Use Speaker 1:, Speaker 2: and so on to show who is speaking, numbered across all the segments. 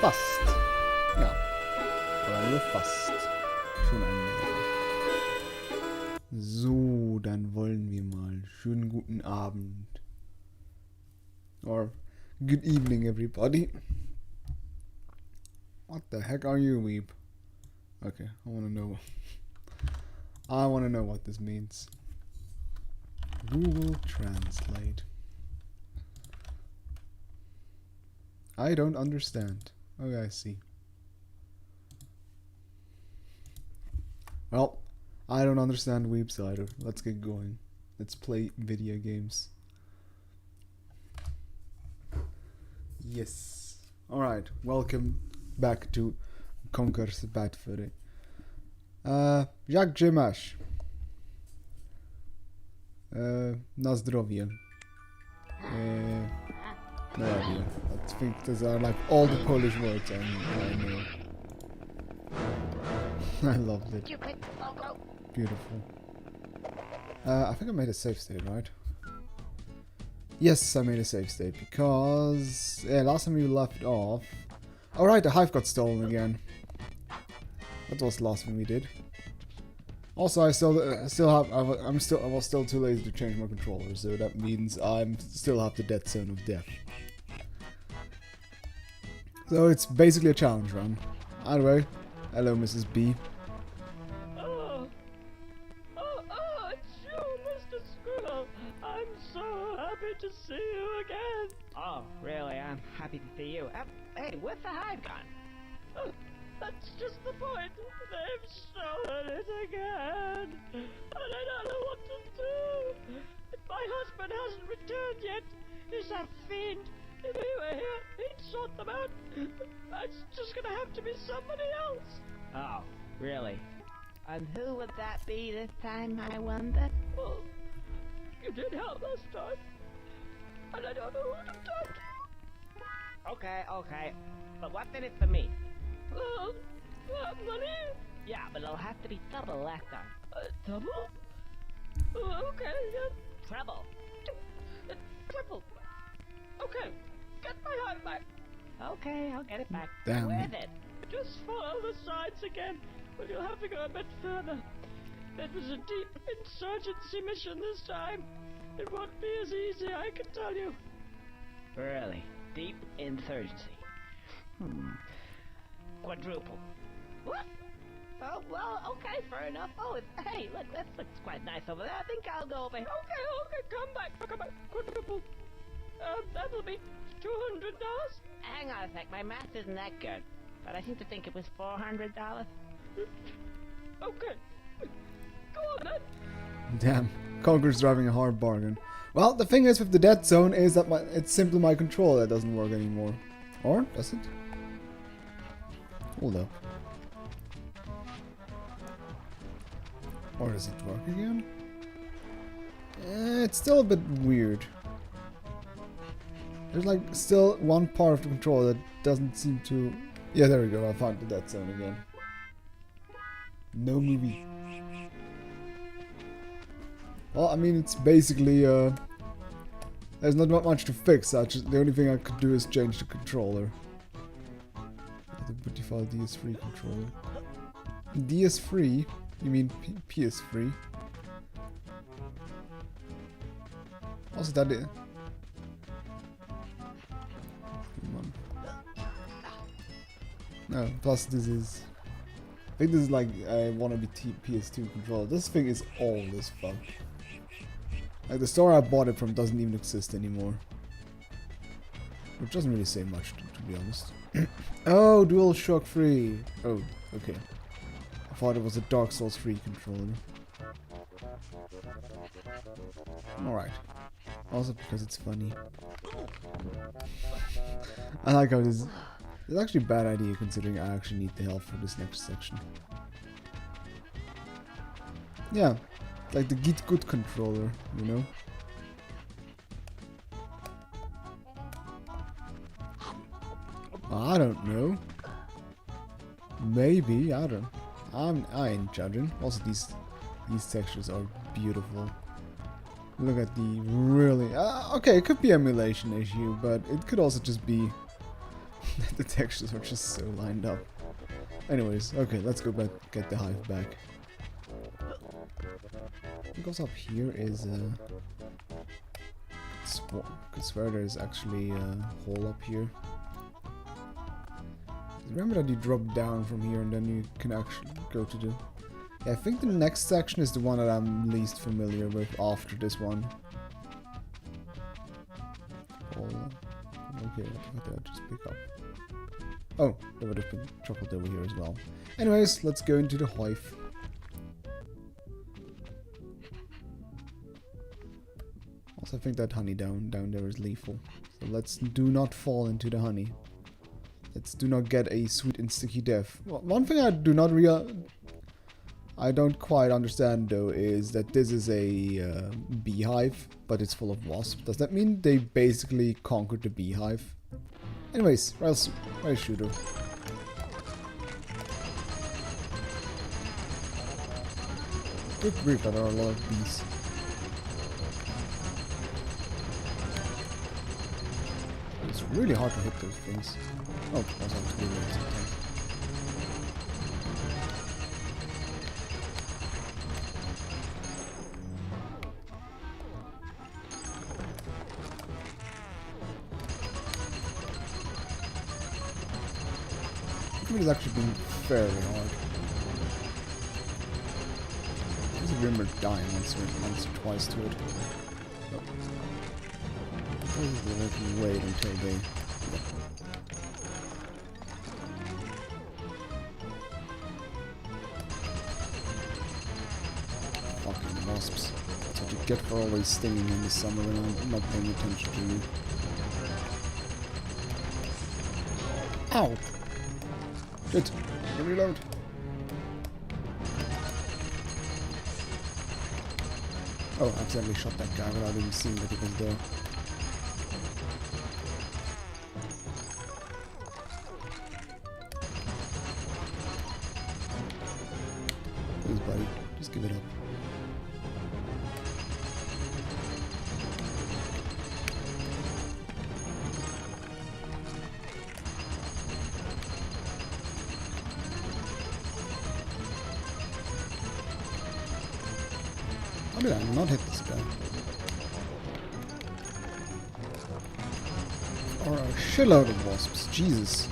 Speaker 1: Fast. Ja, aber nur fast. Schon ein Meter. So, dann wollen wir mal. Schönen guten Abend. Or good evening, everybody. What the heck are you, weep? Okay, I wanna know. I wanna know what this means. Google Translate. I don't understand. Oh, I see. Well, I don't understand weeps either. Let's get going. Let's play video games. Yes. Alright, welcome back to Conker's Batfury. Jak gdzie masz? Na zdrowie. No idea. I think those are like all the Polish words I know. I loved it. Beautiful. I think I made a save state, right? Yes, I made a save state because last time we left off. Alright, the hive got stolen again. That was the last thing we did. Also, I was still too lazy to change my controller, so that means I still have the dead zone of death. So it's basically a challenge run. Either way, hello, Mrs. B.
Speaker 2: It's you, Mr. Squirrel. I'm so happy to see you again.
Speaker 3: Oh, really? I'm happy to see you. Hey, where's the hive gone?
Speaker 2: That's just the point. They've stolen it again. And I don't know what to do. My husband hasn't returned yet. He's a fiend. If he were here, he'd sort them out. It's just gonna have to be somebody else.
Speaker 3: Oh, really? And who would that be this time, I wonder?
Speaker 2: Well, you did help last time. And I don't know who to talk to.
Speaker 3: Okay. But what's in it for me?
Speaker 2: Well, money?
Speaker 3: Yeah, but it'll have to be double last time.
Speaker 2: Double? Okay, yeah.
Speaker 3: Treble.
Speaker 2: Triple. Okay, get my heart back.
Speaker 3: Okay, I'll get it back.
Speaker 1: Damn.
Speaker 3: Where's it?
Speaker 2: Just follow the sides again, but you'll have to go a bit further. It was a deep insurgency mission this time. It won't be as easy, I can tell you.
Speaker 3: Really? Deep insurgency. Quadruple. What? Oh, well, okay, fair enough. Oh, hey, look, that looks quite nice over there. I think I'll go over here.
Speaker 2: Okay, come back. Quadruple. That'll be $200.
Speaker 3: Hang on a sec, my math isn't that good. But I seem to think it was $400.
Speaker 2: Okay. Go on then.
Speaker 1: Damn, Conker's driving a hard bargain. Well, the thing is with the dead zone is that it's simply my controller that doesn't work anymore. Or does it? Hold up. Or does it work again? It's still a bit weird. There's like still one part of the controller that doesn't seem to... Yeah, there we go, I found the dead zone again. No movie. Well, I mean, it's basically, there's not much to fix. The only thing I could do is change the controller. The default DS3 controller. DS3? You mean PS3? Also, that is... No, plus this is... I think this is like a wannabe PS2 controller. This thing is old as fuck. Like the store I bought it from doesn't even exist anymore. Which doesn't really say much, to be honest. Oh, DualShock 3. Oh, okay. I thought it was a Dark Souls 3 controller. Alright. Also because it's funny. I like how this... It's actually a bad idea considering I actually need the help for this next section. Yeah, like the Git Good controller, you know? I don't know. Maybe, I ain't judging. Also, these textures are beautiful. Look at the really... okay, it could be emulation issue, but it could also just be... the textures are just so lined up. Anyways, okay, let's go back, get the hive back. What goes up here is could swear there's actually a hole up here. Remember that you drop down from here and then you can actually go to the... Yeah, I think the next section is the one that I'm least familiar with after this one. Okay, what did I just pick up? Oh, there would have been chocolate over here as well. Anyways, let's go into the hive. So I think that honey down there is lethal. So let's do not fall into the honey. Let's do not get a sweet and sticky death. Well, one thing I don't quite understand though is that this is a beehive, but it's full of wasps. Does that mean they basically conquered the beehive? Anyways, rail shooter. Good grief, there are a lot of bees. It's really hard to hit those things. Oh, that's how to do it sometimes. It has actually been fairly hard. I just remember dying once or twice to it. Oh. I can wait until they... Fucking wasps. That's what you get for always stinging in the summer when I'm not paying attention to you. Ow! Shit! Reload! Oh, I accidentally shot that guy without even seeing that he was there. Please, buddy. Just give it up. How did I not hit this guy? Or a shitload of wasps. Jesus.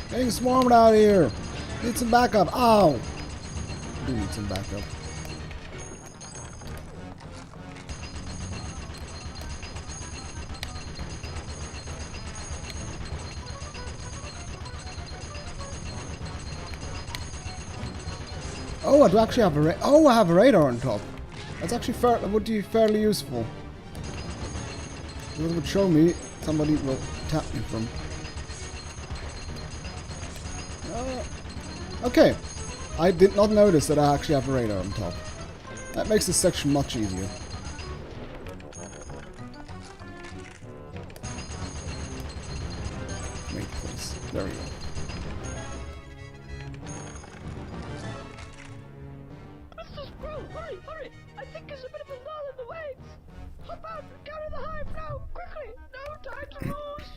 Speaker 1: Getting swarmed out here. Need some backup. Ow! Do need some backup. Oh, I do actually have a I have a radar on top. That's actually would be fairly useful. It would show me somebody will tap me from. Okay, I did not notice that I actually have a radar on top. That makes this section much easier. Wait, please. There we go.
Speaker 3: Hurry, hurry! I think there's a bit of a lull in the waves! Hop out and carry the hive now! Quickly! No time to lose!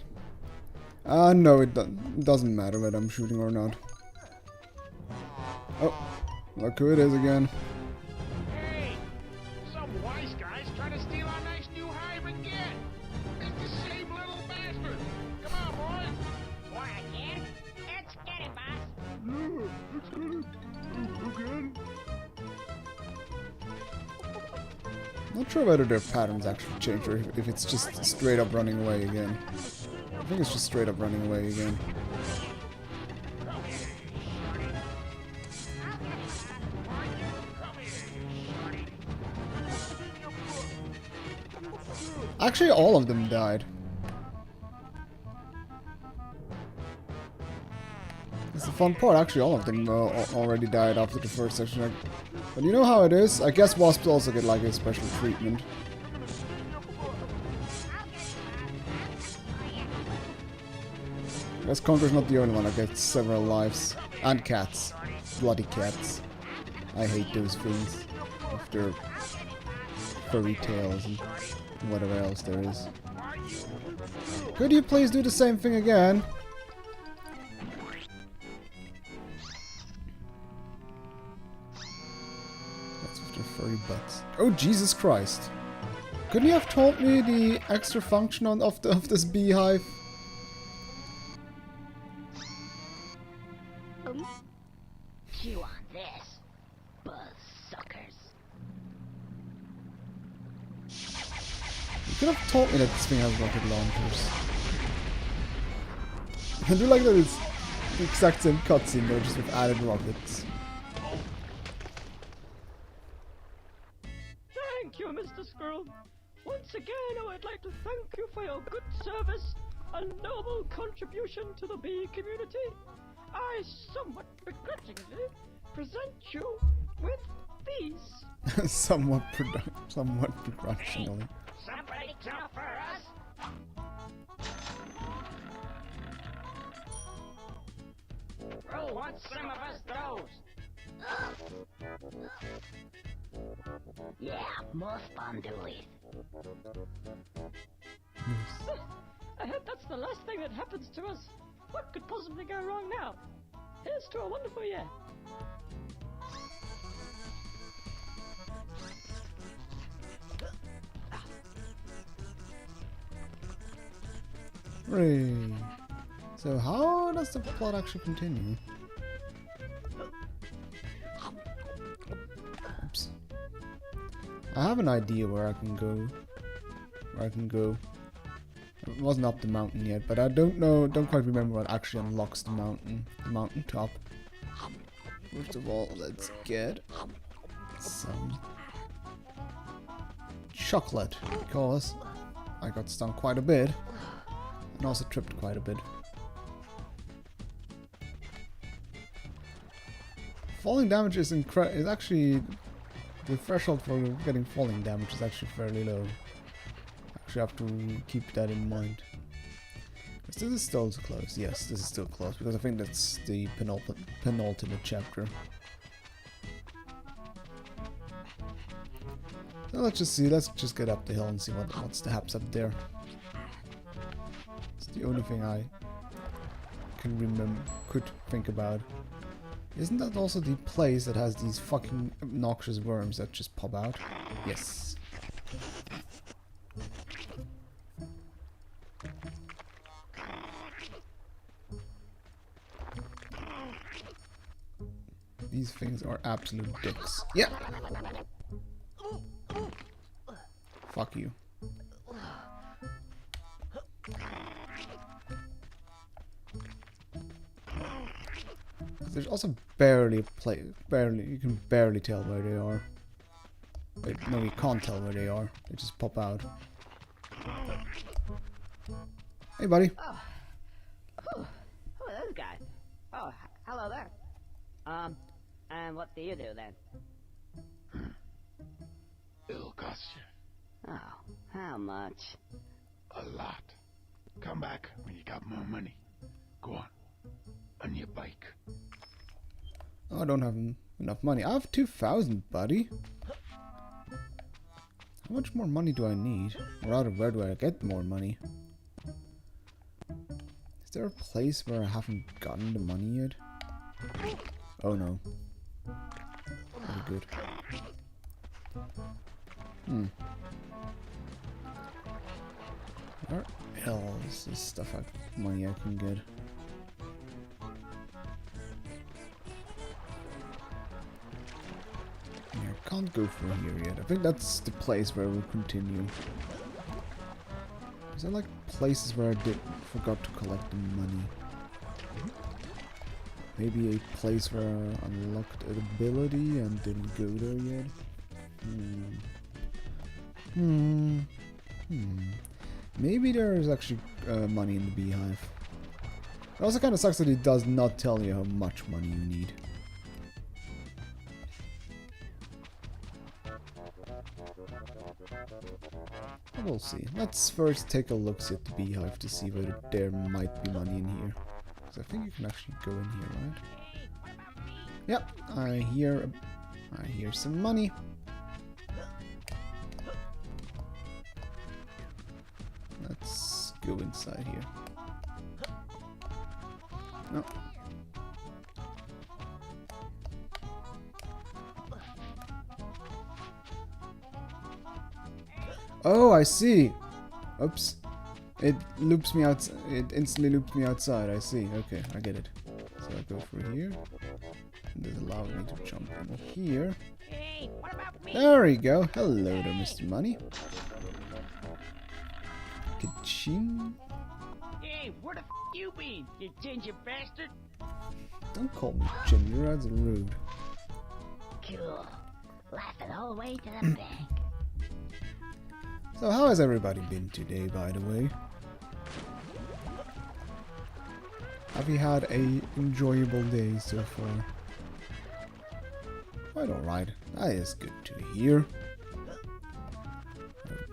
Speaker 1: No, it doesn't matter whether I'm shooting or not. Oh, look who it is again.
Speaker 4: Hey! Some wise guy's trying to steal our nice new hive again! It's the same little bastard! Come on, boy!
Speaker 3: What again? Let's get him, boss!
Speaker 4: Yeah, let's get him! Again?
Speaker 1: Not sure whether their patterns actually change or if it's just straight up running away again. I think it's just straight up running away again. Actually, all of them died. That's the fun part. Actually, all of them already died after the first section. But you know how it is? I guess wasps also get like a special treatment. I guess Conker's not the only one that gets several lives. And cats. Bloody cats. I hate those things. With their furry tails and whatever else there is. Could you please do the same thing again? Furry butts. Oh, Jesus Christ. Couldn't you have told me the extra function of this beehive?
Speaker 3: Chew on this, buzz suckers.
Speaker 1: You could have told me that this thing has rocket launchers. I do like that it's the exact same cutscene though, just with added rockets.
Speaker 2: Thank you, Mr. Squirrel. welcome. Once again, I would like to thank you for your good service and noble contribution to the bee community. I somewhat begrudgingly present you with these.
Speaker 1: somewhat begrudgingly.
Speaker 3: Somebody jump for us. Who wants some of us those? Yeah, more spondoolies.
Speaker 2: I hope that's the last thing that happens to us. What could possibly go wrong now? Here's to a wonderful year.
Speaker 1: Hooray. So how does the plot actually continue? Oops. I have an idea where I can go. It wasn't up the mountain yet, but I don't quite remember what actually unlocks the mountain top. First of all, let's get some chocolate, because I got stung quite a bit, and also tripped quite a bit. Falling damage is actually, the threshold for getting falling damage is actually fairly low. Actually have to keep that in mind. This is still close. Yes, this is still close, because I think that's the penultimate chapter. So let's just get up the hill and see what's the haps up there. It's the only thing I could think about. Isn't that also the place that has these fucking obnoxious worms that just pop out? Yes. These things are absolute dicks. Yeah. Fuck you. There's also you can barely tell where they are. Wait, no, you can't tell where they are. They just pop out. Hey, buddy.
Speaker 3: Oh. Who are those guys? Oh, hello there. And what do you do then?
Speaker 4: It'll cost you
Speaker 3: Oh, how much?
Speaker 4: a lot. Come back when you got more money. Go on your bike.
Speaker 1: Oh, I don't have enough money. I have 2,000, buddy. How much more money do I need? Or rather, where do I get more money? Is there a place where I haven't gotten the money yet? Oh no. Very good. Where else is stuff money I can get? Yeah, I can't go through here yet. I think that's the place where we'll continue. Is there like places where I forgot to collect the money? Maybe a place where I unlocked an ability and didn't go there yet? Maybe there is actually money in the beehive. It also kind of sucks that it does not tell you how much money you need. We'll see. Let's first take a look at the beehive to see whether there might be money in here. Because I think you can actually go in here, right? Yep, I hear some money. Let's go inside here. No. Oh, I see. Oops. It loops me out. It instantly loops me outside. I see. Okay, I get it. So I go through here. And this allows me to jump in here.
Speaker 3: Hey, what about me?
Speaker 1: There we go. Hello there, Mr. Money. Ka-ching.
Speaker 3: Hey, where the f you been, you ginger bastard?
Speaker 1: Don't call me ginger. That's rude.
Speaker 3: Cool. Lasted all the way to the bank.
Speaker 1: So how has everybody been today, by the way? Have you had a enjoyable day so far? Quite alright. That is good to hear.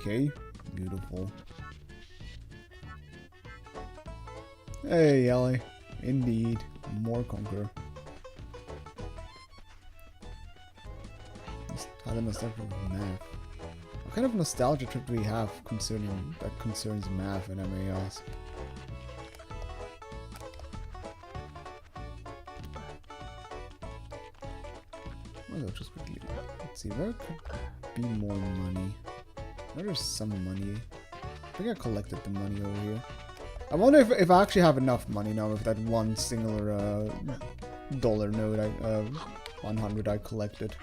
Speaker 1: Okay, beautiful. Hey, Ellie. Indeed, more Conker. How the nostalgia of math. What kind of nostalgia trip do we have concerning that concerns math, and I may ask? Well, just quickly. Let's see, where could be more money? There's some money. I think I collected the money over here. I wonder if I actually have enough money now with that one singular dollar note, 100 I collected.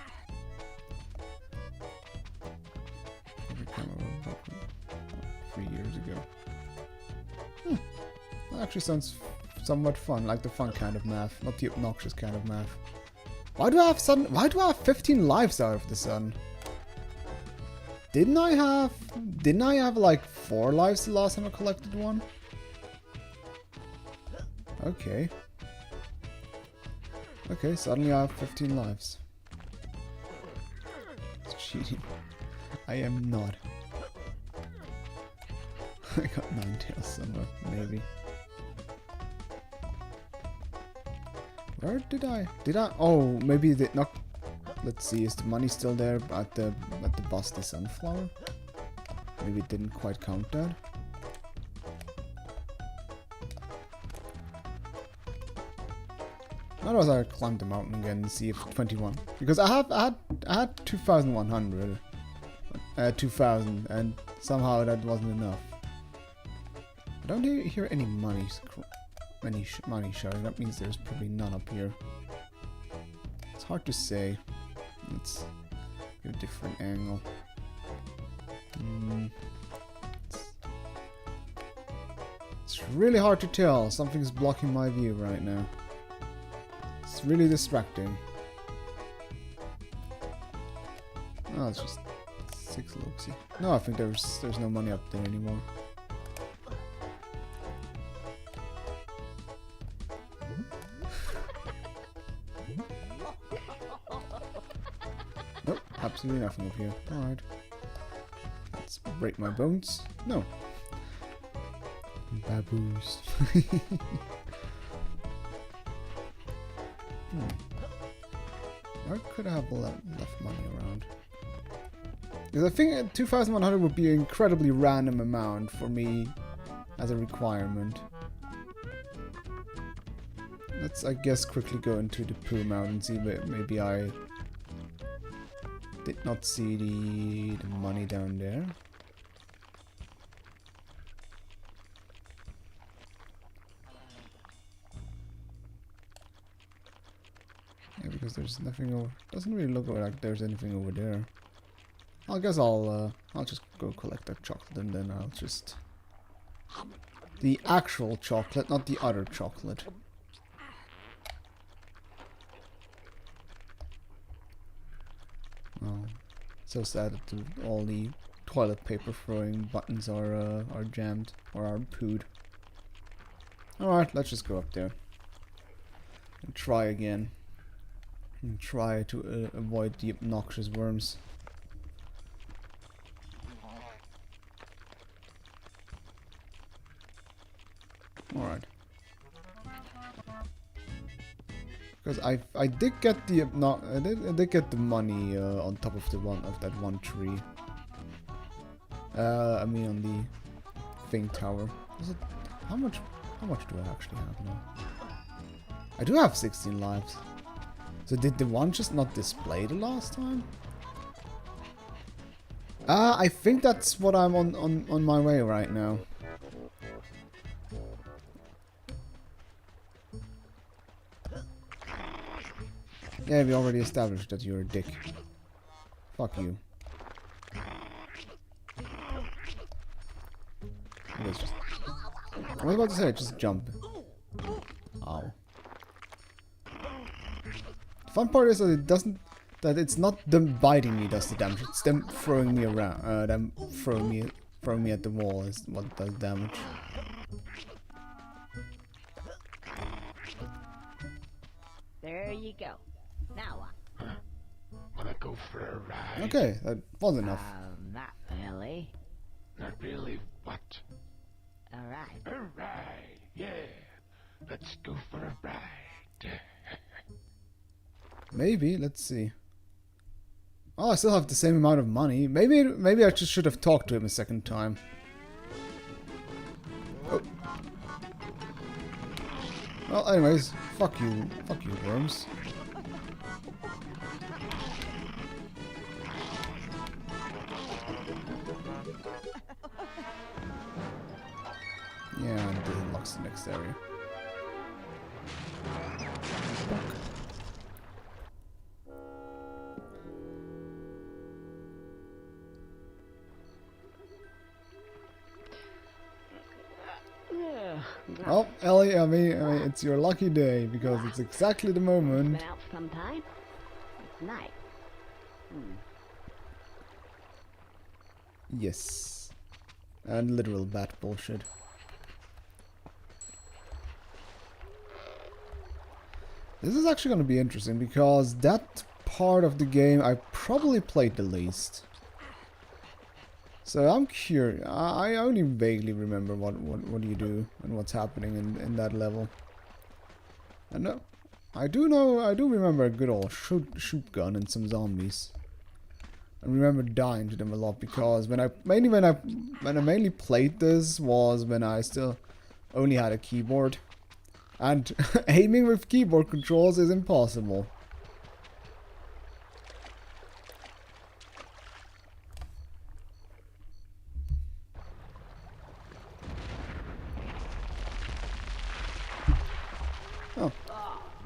Speaker 1: 3 years ago. That actually sounds somewhat fun, like the fun kind of math, not the obnoxious kind of math. Why do I have 15 lives out of the sun? Didn't I have like 4 lives the last time I collected one? Okay. Okay, suddenly I have 15 lives. It's cheating. I am not. I got 9 tails somewhere, maybe. Where did I? Oh, maybe the not. Let's see. Is the money still there at the Busty Sunflower? Maybe it didn't quite count that. Otherwise, I climbed the mountain again and see if 21. Because I had 2,100, 2,000, and somehow that wasn't enough. I don't hear any money. Money showing. That means there's probably none up here. It's hard to say. Let's get a different angle. It's really hard to tell. Something's blocking my view right now. It's really distracting. Oh, it's just 6 looksy. No, I think there's no money up there anymore. Nope, absolutely nothing up here. Alright. Let's break my bones. No. Baboos. Where could I have left money around? Because I think 2,100 would be an incredibly random amount for me as a requirement. Let's, I guess, quickly go into the poo mount and see if maybe I did not see the money down there. Yeah, because there's nothing over. Doesn't really look like there's anything over there. I guess I'll just go collect that chocolate and then I'll just the actual chocolate, not the other chocolate. Oh, so sad that all the toilet paper throwing buttons are jammed or are pooed. All right, let's just go up there and try again. And try to avoid the obnoxious worms. Alright. Because I did get the I did get the money on top of that one tree. I mean on the thing tower. Is it how much do I actually have now? I do have 16 lives. So did the one just not display the last time? I think that's what I'm on my way right now. Yeah, we already established that you're a dick. Fuck you. I was about to say, just jump. Ow. The fun part is that it doesn't that it's not them biting me does the damage. It's them throwing me around. Them throwing me at the wall is what does damage.
Speaker 3: There you go. Now what?
Speaker 4: Wanna go for a ride?
Speaker 1: Okay, that was enough.
Speaker 3: Not really.
Speaker 4: Not really. What?
Speaker 3: Alright.
Speaker 4: A ride. Yeah. Let's go for a ride.
Speaker 1: Maybe. Let's see. Oh, I still have the same amount of money. Maybe I just should have talked to him a second time. Oh. Well, anyways, fuck you, worms. Yeah, and it unlocks the next area. Oh, Ellie, I mean, it's your lucky day because it's exactly the moment.
Speaker 3: Been out for some time. It's night.
Speaker 1: Yes, and literal bat bullshit. This is actually going to be interesting because that part of the game I probably played the least. So I'm curious. I only vaguely remember what you do and what's happening in that level. And I do remember a good old shoot gun and some zombies. I remember dying to them a lot because when I mainly played this was when I still only had a keyboard, and aiming with keyboard controls is impossible. Oh,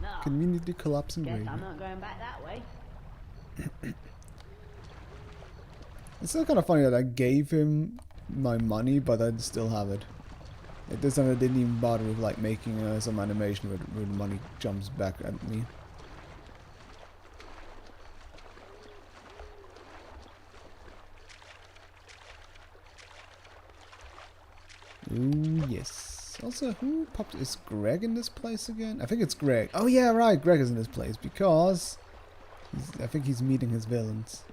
Speaker 3: No.
Speaker 1: conveniently collapsing
Speaker 3: Guess
Speaker 1: graveyard.
Speaker 3: I'm not going back that way.
Speaker 1: It's still kind of funny that I gave him my money, but I still have it. Like this time I didn't even bother with like making some animation where the money jumps back at me. Ooh, yes. Also, who popped? Is Greg in this place again? I think it's Greg. Oh yeah, right. Greg is in this place because I think he's meeting his villains.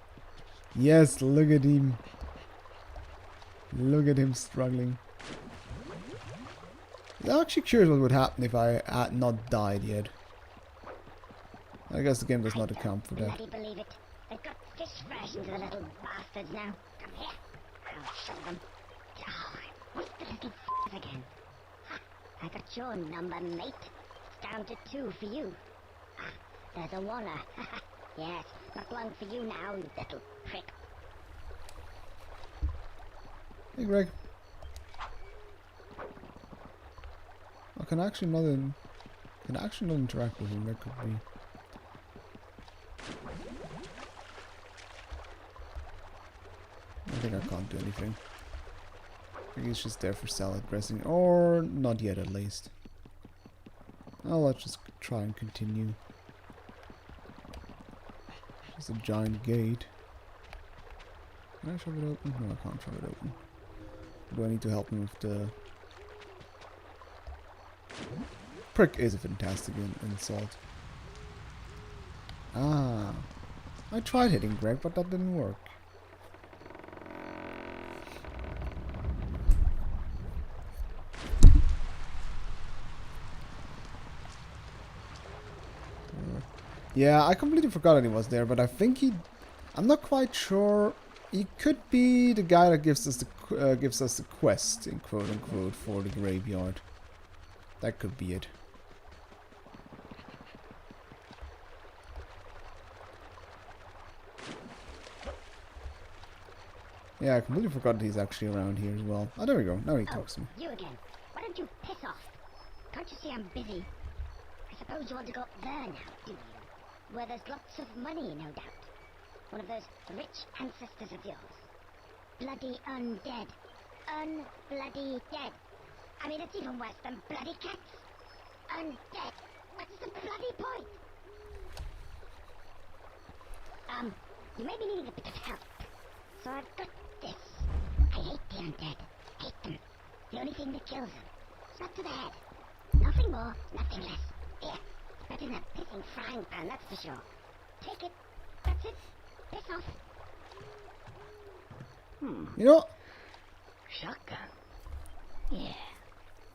Speaker 1: Yes, look at him. Look at him struggling. I'm actually curious what would happen if I had not died yet. I guess the game does not account for that.
Speaker 5: Bloody believe it. They've got fish versions of the little bastards now. Come here. I'll show them. Oh, I missed the little f***s again. Ha, I got your number, mate. It's down to 2 for you. Ah, there's a Warner. Yes, not long for you now, you little prick.
Speaker 1: Hey, Greg. I can actually not interact with him. That could be. I think I can't do anything. I think he's just there for salad dressing, or not yet at least. Oh, let's just try and continue. Just a giant gate. Can I shove it open? No, I can't shove it open. Do I need to help him with the... Prick is a fantastic insult. Ah. I tried hitting Greg, but that didn't work. Yeah, I completely forgot that he was there, but I think I'm not quite sure. He could be the guy that gives us the quest, in quote unquote, for the graveyard. That could be it. Yeah, I completely forgot that he's actually around here as well. Oh, there we go. Now he talks to me.
Speaker 5: You again. Why don't you piss off? Can't you see I'm busy? I suppose you want to go up there now, do you? Where there's lots of money, no doubt. One of those rich ancestors of yours. Bloody undead. Unbloody dead. I mean, it's even worse than bloody cats. Undead. What's the bloody point? You may be needing a bit of help. So I've got this. I hate the undead. Hate them. The only thing that kills them. Shot to the head. Nothing more, nothing less. Here. Better than a pissing frying pan, that's for sure. Take it. That's it. Piss off.
Speaker 1: You know,
Speaker 3: Shotgun. Yeah.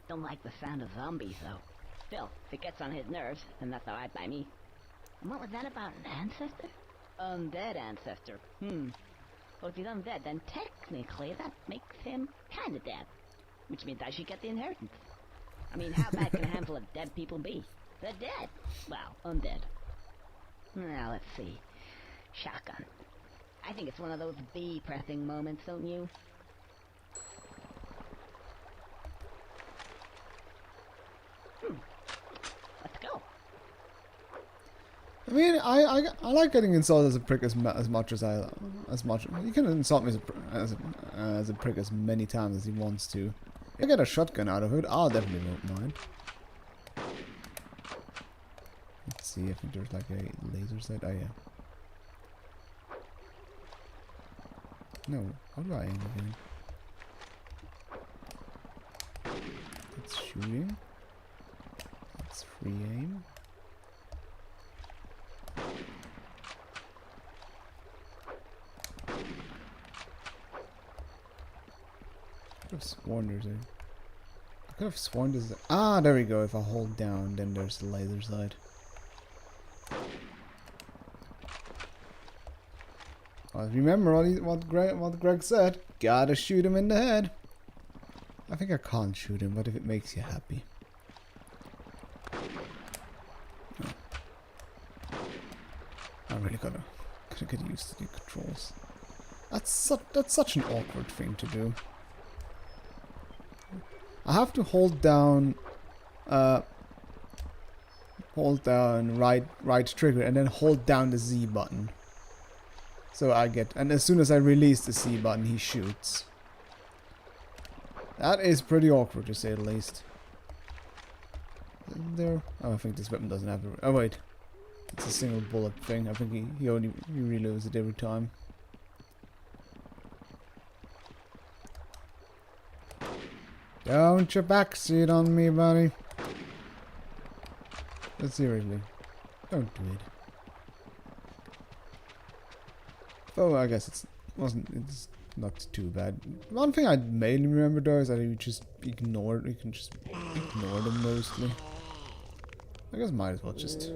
Speaker 3: Don't like the sound of zombies, though. Still, if it gets on his nerves, then that's alright by me. And what was that about an ancestor? Undead ancestor. Well, if he's undead, then technically that makes him kinda dead. Which means I should get the inheritance. I mean, how bad can a handful of dead people be? They're dead. Well, undead. Now, let's see. Shotgun. I think it's one of those bee-pressing moments, don't you? Let's go.
Speaker 1: I mean, I like getting insulted as a prick as much. You can insult me as a prick as many times as he wants to. If I get a shotgun out of it, I'll definitely won't mind. Let's see, I think there's like a laser sight. Oh yeah. No, how do I aim again? That's shooting. That's free aim. I could have sworn there's a... I could have sworn there's a... Ah, there we go. If I hold down, then there's the laser sight. Well, remember what Greg said. Gotta shoot him in the head. I think I can't shoot him, but if it makes you happy. I really gotta get used to the controls. That's such an awkward thing to do. I have to hold down right trigger and then hold down the Z button. So and as soon as I release the C button, he shoots. That is pretty awkward, to say the least. There. Oh, I think this weapon doesn't have a... Oh wait, it's a single bullet thing. I think he reloads it every time. Don't you backseat on me, buddy. But seriously, don't do it. Oh, I guess it's not too bad. One thing I mainly remember though is that you just ignore. You can just ignore them mostly. I guess might as well just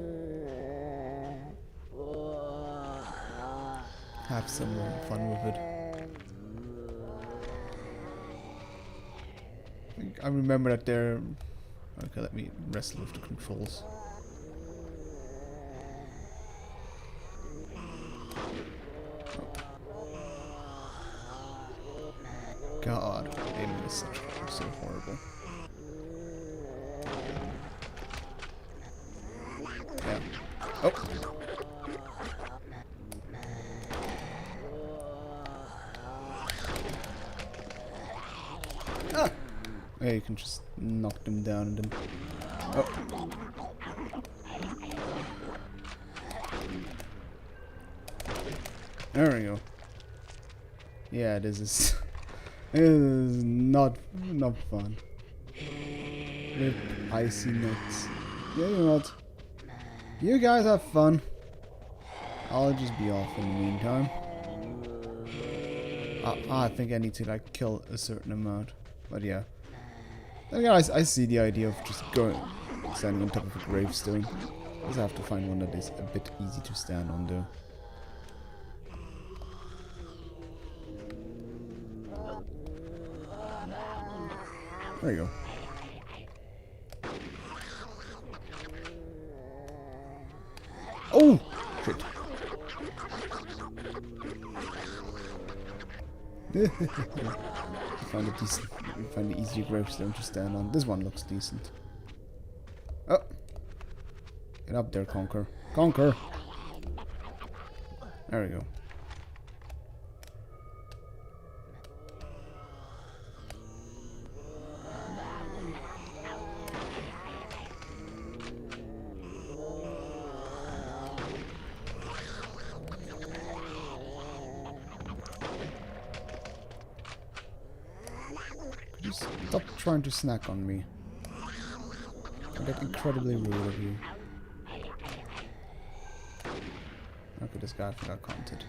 Speaker 1: have some fun with it. I remember that they're... Okay, let me wrestle with the controls. God, aiming is so horrible. Yeah. Oh! Ah! Yeah, you can just knock them down and then... Oh! There we go. Yeah, this is... It is not fun. With icy nuts. Yeah, you know what? You guys have fun. I'll just be off in the meantime. I think I need to like kill a certain amount. But yeah. Then again, I see the idea of just standing on top of a gravestone. I just have to find one that is a bit easy to stand on though. There you go. Oh! Shit. Find the easier gravestone to stand on. This one looks decent. Oh! Get up there, Conker. Conker! There we go. Stop trying to snack on me. I get incredibly rude of you. Okay, this guy I think I counted.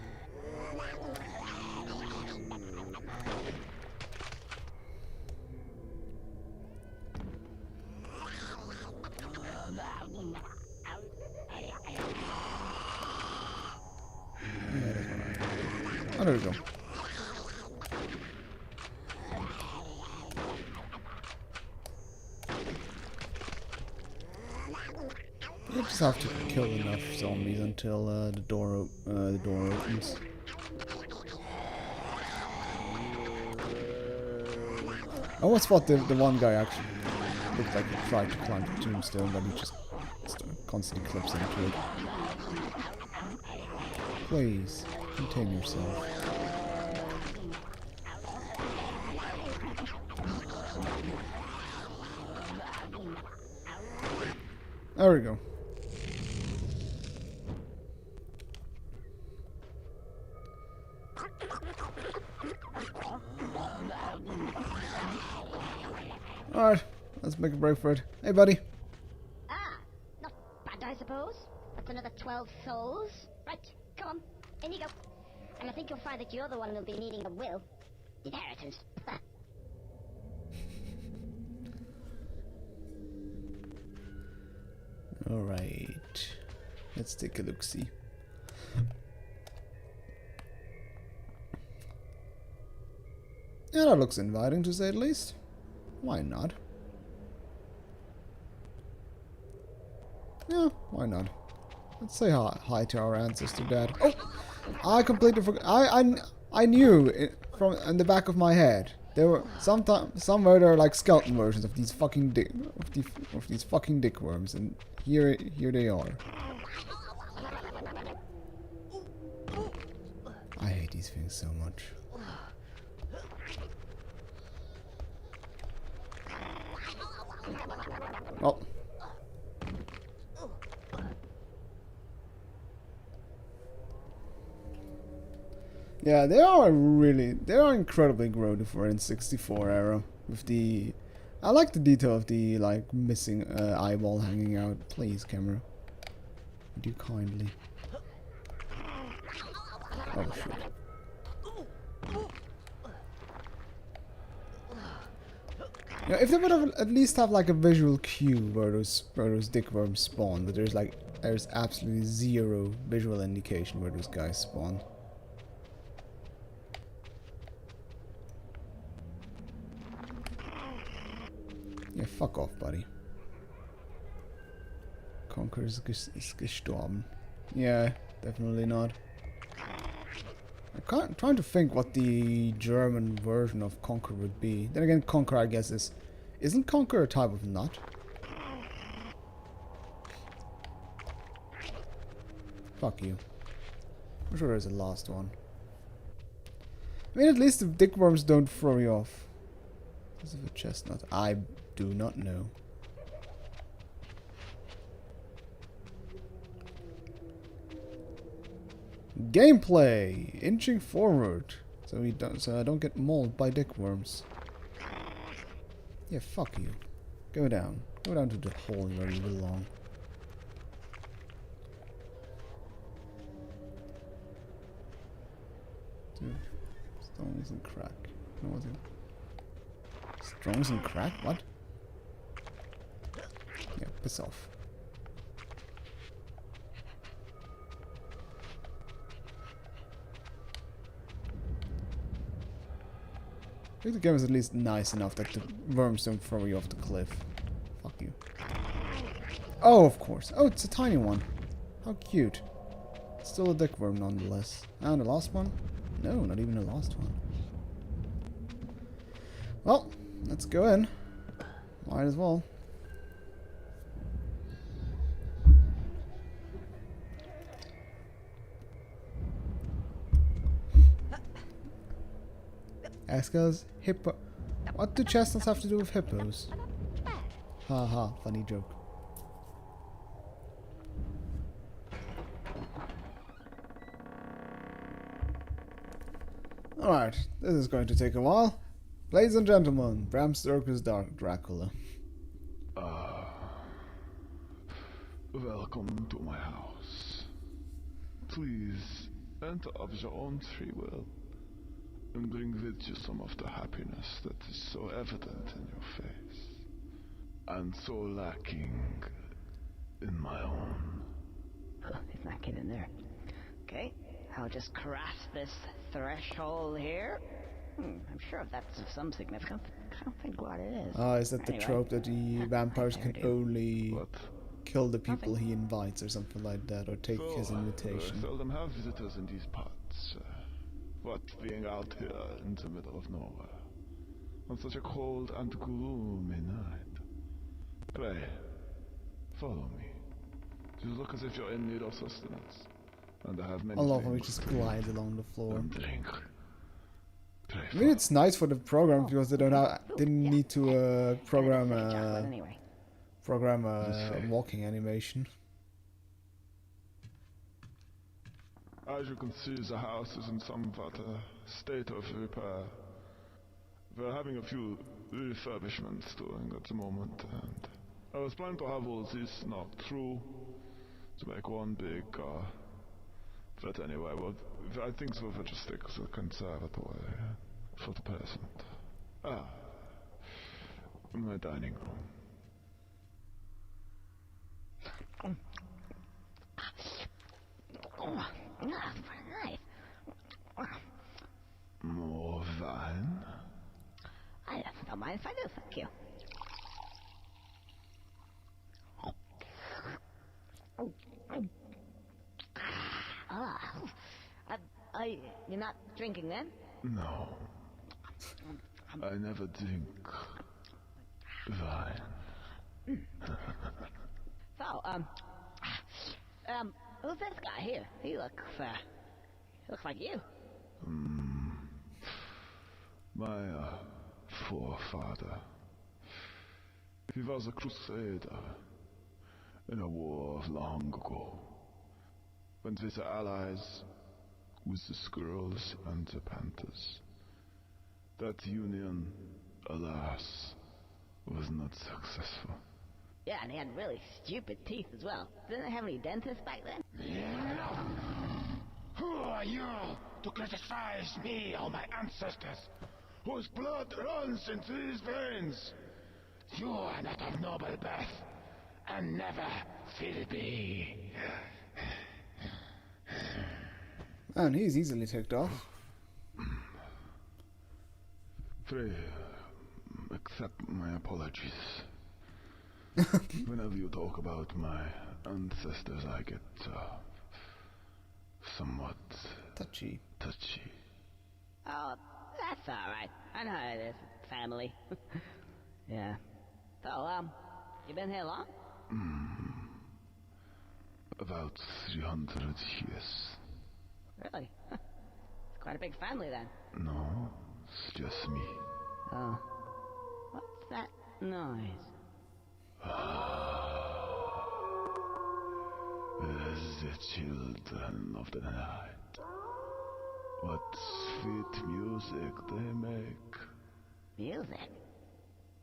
Speaker 1: Oh, there we go. You just have to kill enough zombies until the door opens. I almost thought the one guy actually looked like he tried to climb the tombstone, but he just constantly clips into it. Please, contain yourself. There we go. Alright, let's make a break for it. Hey, buddy.
Speaker 5: Ah, not bad, I suppose. That's another 12 souls. Right, come on, in you go. And I think you'll find that you're the one who'll be needing a will. Inheritance.
Speaker 1: Alright. Let's take a look-see. Yeah, that looks inviting to say the least. Why not? Yeah, why not? Let's say hi to our ancestor dad. Oh! I completely forgot. I knew it from in the back of my head. There were somewhere there are like skeleton versions of these fucking these fucking dickworms, and here they are. I hate these things so much. Oh. Yeah, they are incredibly grody for N64 era. With the, I like the detail of the like missing eyeball hanging out. Please, camera, do kindly. Oh shit. Yeah, if they would have at least have like a visual cue where those dickworms spawn, but there's absolutely zero visual indication where those guys spawn. Yeah, fuck off, buddy. Conker is gestorben. Yeah, definitely not. I'm trying to think what the German version of Conker would be. Then again, Conker, I guess, isn't Conker a type of nut? Fuck you. I'm sure there's a last one. I mean, at least the dickworms don't throw you off. This is a chestnut. I do not know. Gameplay, inching forward, so I don't get mauled by dickworms. Yeah, fuck you. Go down to the hole where you belong. Dude, stones and crack. No, what's it? Stones and crack? What? Yeah, piss off. I think the game is at least nice enough that the worms don't throw you off the cliff. Fuck you. Oh, of course. Oh, it's a tiny one. How cute. Still a dickworm nonetheless. And the last one? No, not even the last one. Well, let's go in. Might as well. Ask us hippo. What do chestnuts have to do with hippos? Haha, funny joke. Alright, this is going to take a while. Ladies and gentlemen, Bram Stoker's Dracula.
Speaker 6: Welcome to my house. Please enter of your own free will and bring with you some of the happiness that is so evident in your face and so lacking in my own.
Speaker 3: He's not getting there. Okay, I'll just cross this threshold here. I'm sure that's of some significance. I don't think what it is.
Speaker 1: Oh, is that the
Speaker 3: Anyway,
Speaker 1: trope that the vampires
Speaker 3: I
Speaker 1: can
Speaker 3: never do.
Speaker 1: only
Speaker 6: What?
Speaker 1: kill the people he invites or something like that, or take his
Speaker 6: I
Speaker 1: invitation?
Speaker 6: seldom have visitors in these parts. What being out here in the middle of nowhere on such a cold and gloomy night. Pray, follow me. You look as if you're in need of sustenance, and I have many
Speaker 1: I love how he
Speaker 6: things
Speaker 1: just
Speaker 6: for you.
Speaker 1: glides along the floor.
Speaker 6: And drink. Pray,
Speaker 1: I mean, it's nice for the program because they didn't need to program
Speaker 3: Chocolate anyway.
Speaker 1: walking animation.
Speaker 6: As you can see, the house is in somewhat a state of repair. We're having a few refurbishments doing at the moment, and I was planning to have all this knocked through to make one big but anyway, well, I think so we'll just stick to the conservatory for the present. My dining room.
Speaker 3: Nice.
Speaker 6: More wine?
Speaker 3: I don't mind if I do, thank you. You're not drinking then?
Speaker 6: No. I never drink wine.
Speaker 3: So, who's this guy here? He looks like you.
Speaker 6: My forefather. He was a crusader in a war of long ago. Went with the allies, with the squirrels and the panthers. That union, alas, was not successful.
Speaker 3: Yeah, and he had really stupid teeth as well. Didn't they have any dentists back then?
Speaker 4: Who are you to criticize me or my ancestors, whose blood runs into these veins? You are not of noble birth, and never will be.
Speaker 1: And he's easily ticked off.
Speaker 6: Pray, accept my apologies. Whenever you talk about my ancestors, I get somewhat
Speaker 1: Touchy.
Speaker 6: touchy.
Speaker 3: Oh, that's alright. I know how it is. Family. Yeah. So, you been here long?
Speaker 6: About 300 years.
Speaker 3: Really? It's quite a big family then.
Speaker 6: No, it's just me.
Speaker 3: Oh. What's that noise?
Speaker 6: The children of the night. What sweet music they make.
Speaker 3: Music?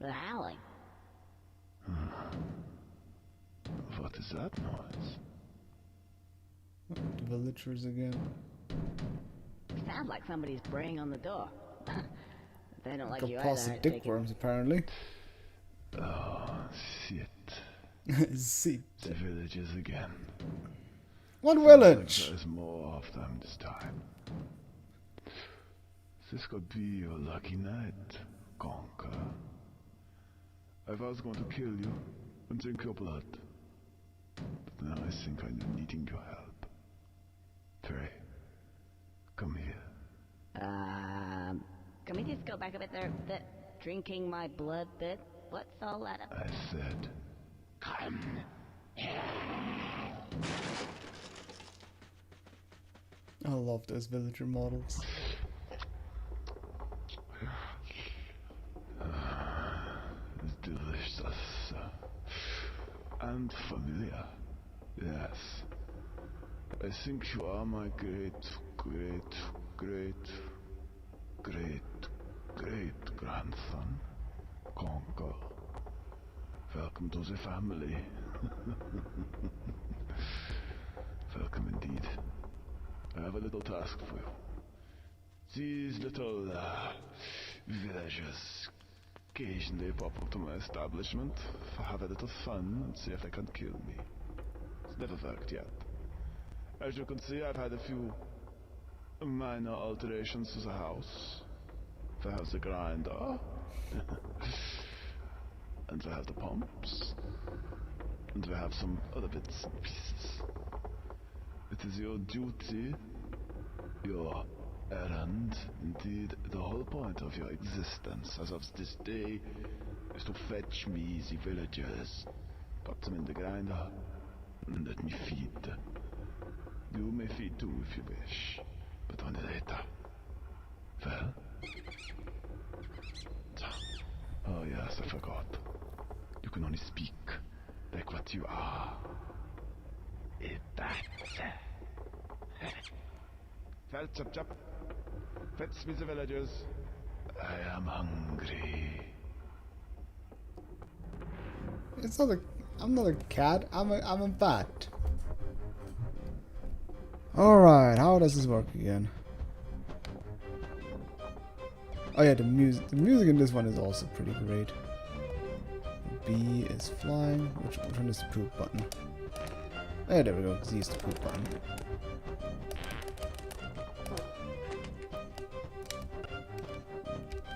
Speaker 3: The howling.
Speaker 6: What is that noise?
Speaker 1: The villagers again.
Speaker 3: Sounds like somebody's braying on the door. They don't like you
Speaker 1: Compulsive
Speaker 3: either. I
Speaker 1: dick
Speaker 3: take it.
Speaker 1: worms, apparently.
Speaker 6: Oh, shit.
Speaker 1: See.
Speaker 6: The villagers again.
Speaker 1: What village?
Speaker 6: There's more of them this time. This could be your lucky night, Conker. I was going to kill you and drink your blood. But now I think I'm needing your help. Pray, come here.
Speaker 3: Can we just go back a bit there? The drinking my blood bit? What's all that about?
Speaker 6: I said,
Speaker 4: Come.
Speaker 1: I love those villager models.
Speaker 6: it's delicious. And familiar. Yes. I think you are my great great-grandson, Conker. Welcome to the family. Welcome indeed. I have a little task for you. These little villagers occasionally pop up to my establishment, have a little fun, and see if they can kill me. It's never worked yet. As you can see, I've had a few minor alterations to the house. We have the grinder, and we have the pumps, and we have some other bits and pieces. It is your duty, your errand, indeed the whole point of your existence as of this day, is to fetch me the villagers, put them in the grinder, and let me feed. You may feed too if you wish, but only later. Well? Oh yes, I forgot. You can only speak like what you are. A bat. Well, chop chop. Fetch me the villagers. I am hungry.
Speaker 1: It's not a. I'm not a cat. I'm a bat. All right. How does this work again? Oh yeah, the music. The music in this one is also pretty great. B is flying. Which one is the poop button? Oh, yeah, there we go. Z is the poop button.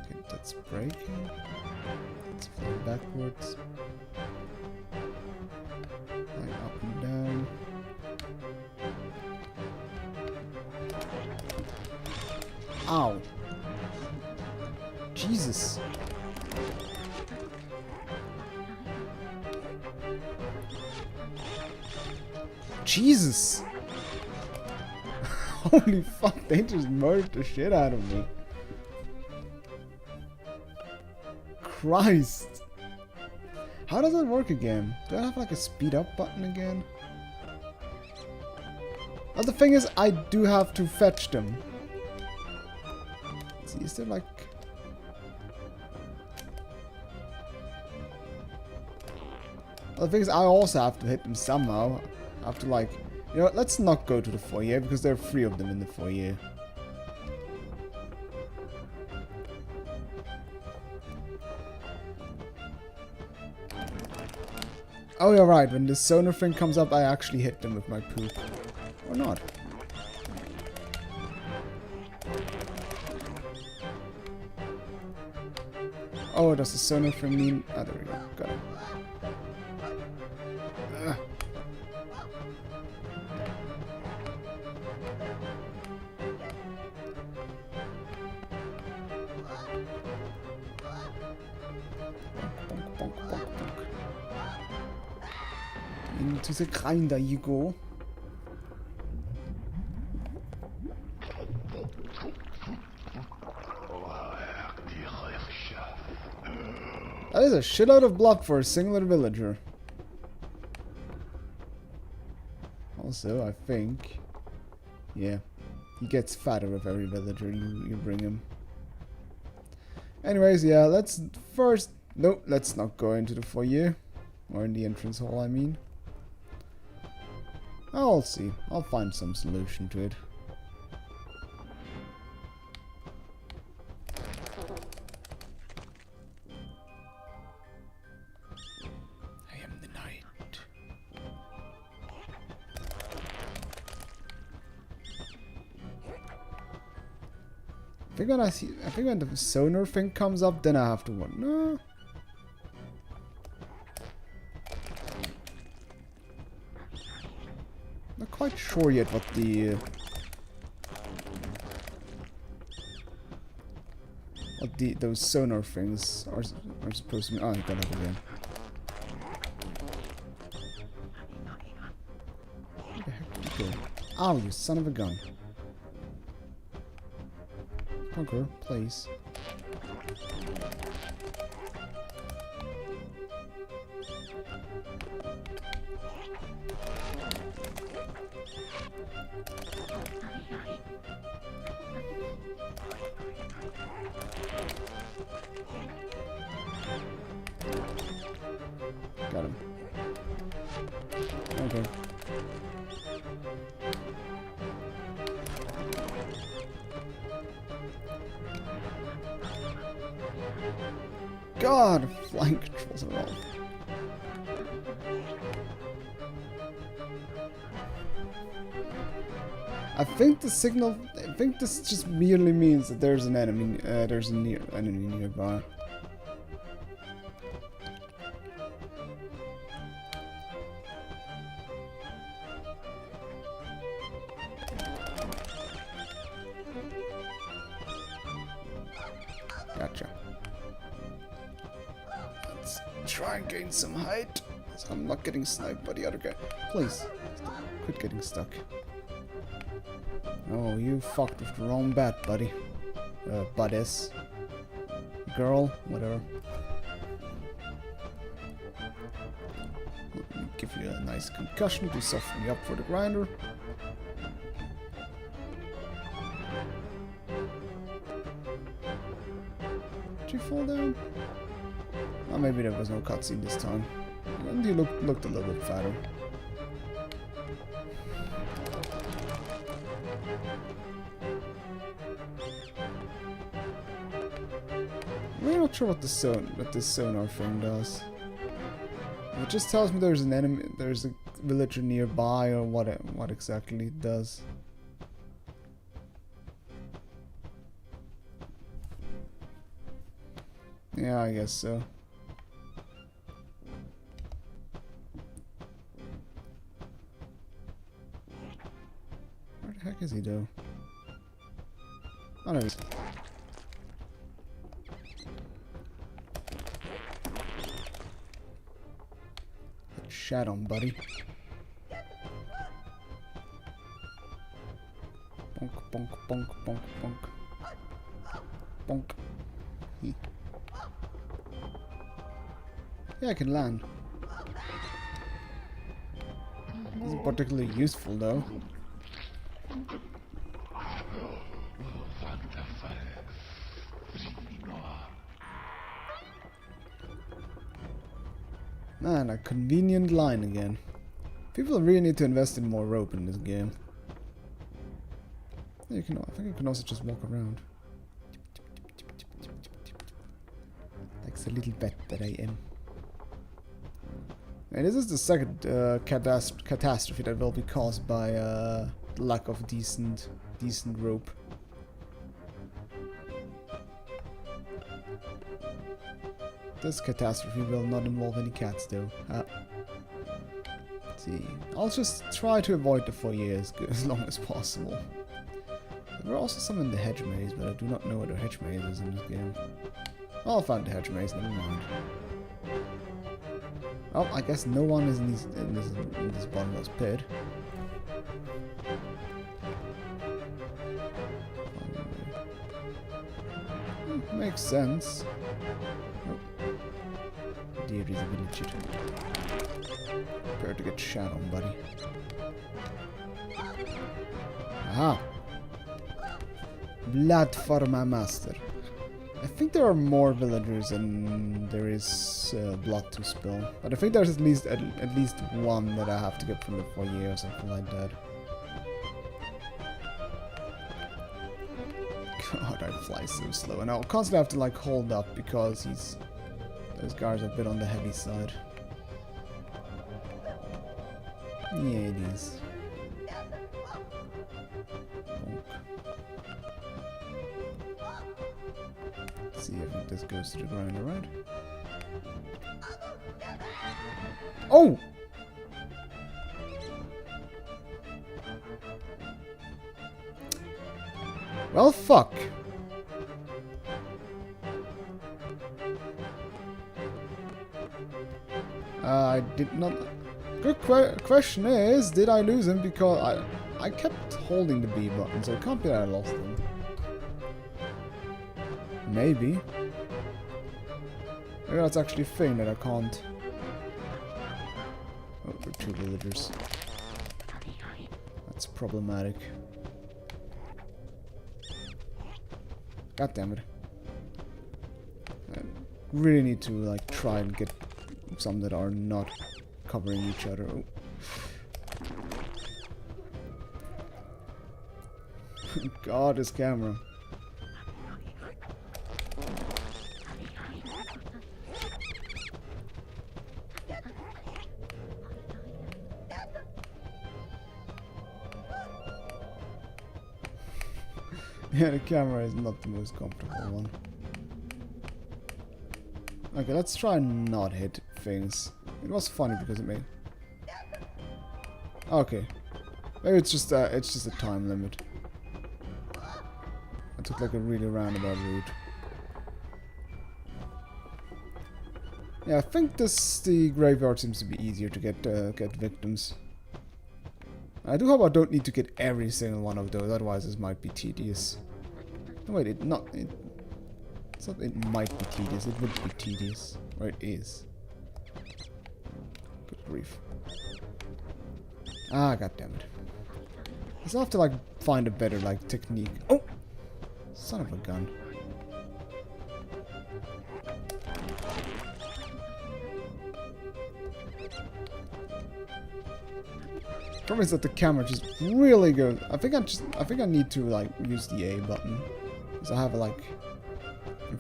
Speaker 1: Okay, that's breaking. It's flying backwards. Flying up and down. Ow! Jesus! Jesus! Holy fuck, they just murdered the shit out of me. Christ! How does that work again? Do I have like a speed up button again? Well, the thing is, I do have to fetch them. Let's see, is there like... Well, the thing is, I also have to hit them somehow. I have to like... You know what, let's not go to the foyer, because there are 3 of them in the foyer. Oh, you're right. When the sonar thing comes up, I actually hit them with my poop. Or not. Oh, does the sonar thing mean... Ah, there we go. Got it. Into the grinder you go. That is a shitload of blood for a singular villager. Also, I think... Yeah. He gets fatter with every villager you bring him. Anyways, yeah, let's first... Nope, let's not go into the foyer. Or in the entrance hall, I mean. I'll see. I'll find some solution to it. I am the night. I think when the sonar thing comes up, then I have to wonder. No. Not quite sure yet what those sonar things are supposed to be. Oh, I got it again. Where the heck did you go? Ow, you son of a gun. Conker, please. Got him. Okay. God, flying controls are wrong. I think the signal. I think this just merely means that there's an enemy. There's a enemy nearby. Gotcha. Let's try and gain some height, so I'm not getting sniped by the other guy. Please, quit getting stuck. Oh, you fucked with the wrong bat, buddy. Buddies. Girl, whatever. Let me give you a nice concussion to soften you up for the grinder. Did you fall down? Oh, maybe there was no cutscene this time. And you looked a little bit fatter. I'm not sure what this sonar thing does. It just tells me there's an enemy, there's a villager nearby, or what exactly it does. Yeah, I guess so. Where the heck is he, though? Oh, no, he's... Shot on, buddy. Bonk, bonk, bonk, bonk, bonk. Bonk. Yeah, I can land. Isn't particularly useful, though. Man, a convenient line again. People really need to invest in more rope in this game. You can, I think you can also just walk around. Like the little bat that I am. And this is the second catastrophe that will be caused by lack of decent rope. This catastrophe will not involve any cats, though. Let's see. I'll just try to avoid the foyer as long as possible. There are also some in the hedge maze, but I do not know where the hedge maze is in this game. I'll find the hedge maze, never mind. Oh, I guess no one is in this bottomless pit. Makes sense. Dear is a villager. Prepare to get shot on, buddy. Aha! Blood for my master. I think there are more villagers than there is blood to spill. But I think there's at least one that I have to get from the foyer or something like that. God, I fly so slow. And I'll constantly have to like hold up because those guards are a bit on the heavy side. Yeah, it is. Let's see if this goes to the ground, alright? Oh! Well, fuck. I did not... Good question is, did I lose him? Because I kept holding the B button, so it can't be that I lost him. Maybe. Maybe that's actually a thing that I can't... Oh, we're two villagers. That's problematic. God damn it. I really need to like try and get some that are not covering each other. Oh. God, this camera. Yeah, the camera is not the most comfortable one. Okay, let's try and not hit things. It was funny because it made... Okay. Maybe it's just a time limit. I took like a really roundabout route. Yeah, I think the graveyard seems to be easier to get victims. I do hope I don't need to get every single one of those, otherwise this might be tedious. No, wait, it might be tedious, it would be tedious. Or it is. Good grief. Ah, goddammit. I still have to, like, find a better, like, technique. Oh! Son of a gun. Problem is that the camera just really goes. I think I need to like use the A button because I have like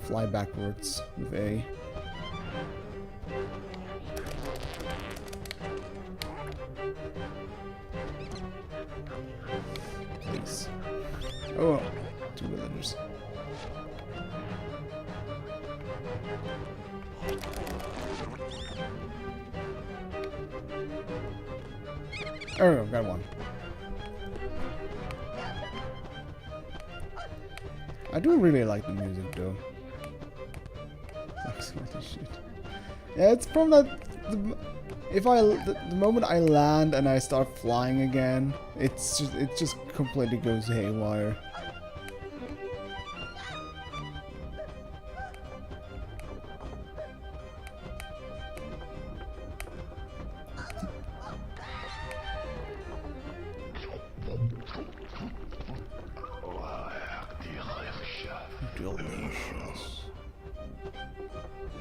Speaker 1: fly backwards with A. Please. Oh, 2 villagers. There we go, got one. I do really like the music though. Yeah, it's from that. The moment I land and I start flying again, it just completely goes haywire. Delicious.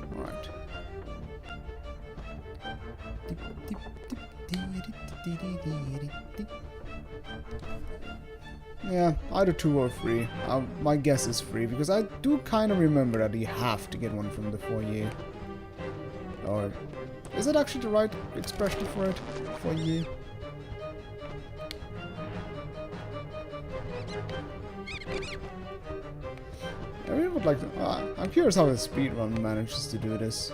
Speaker 1: Right. Yeah, either 2 or 3. My guess is 3 because I do kind of remember that you have to get one from the foyer. Or is that actually the right expression for it? Foyer. I really would like to... I'm curious how the speedrun manages to do this.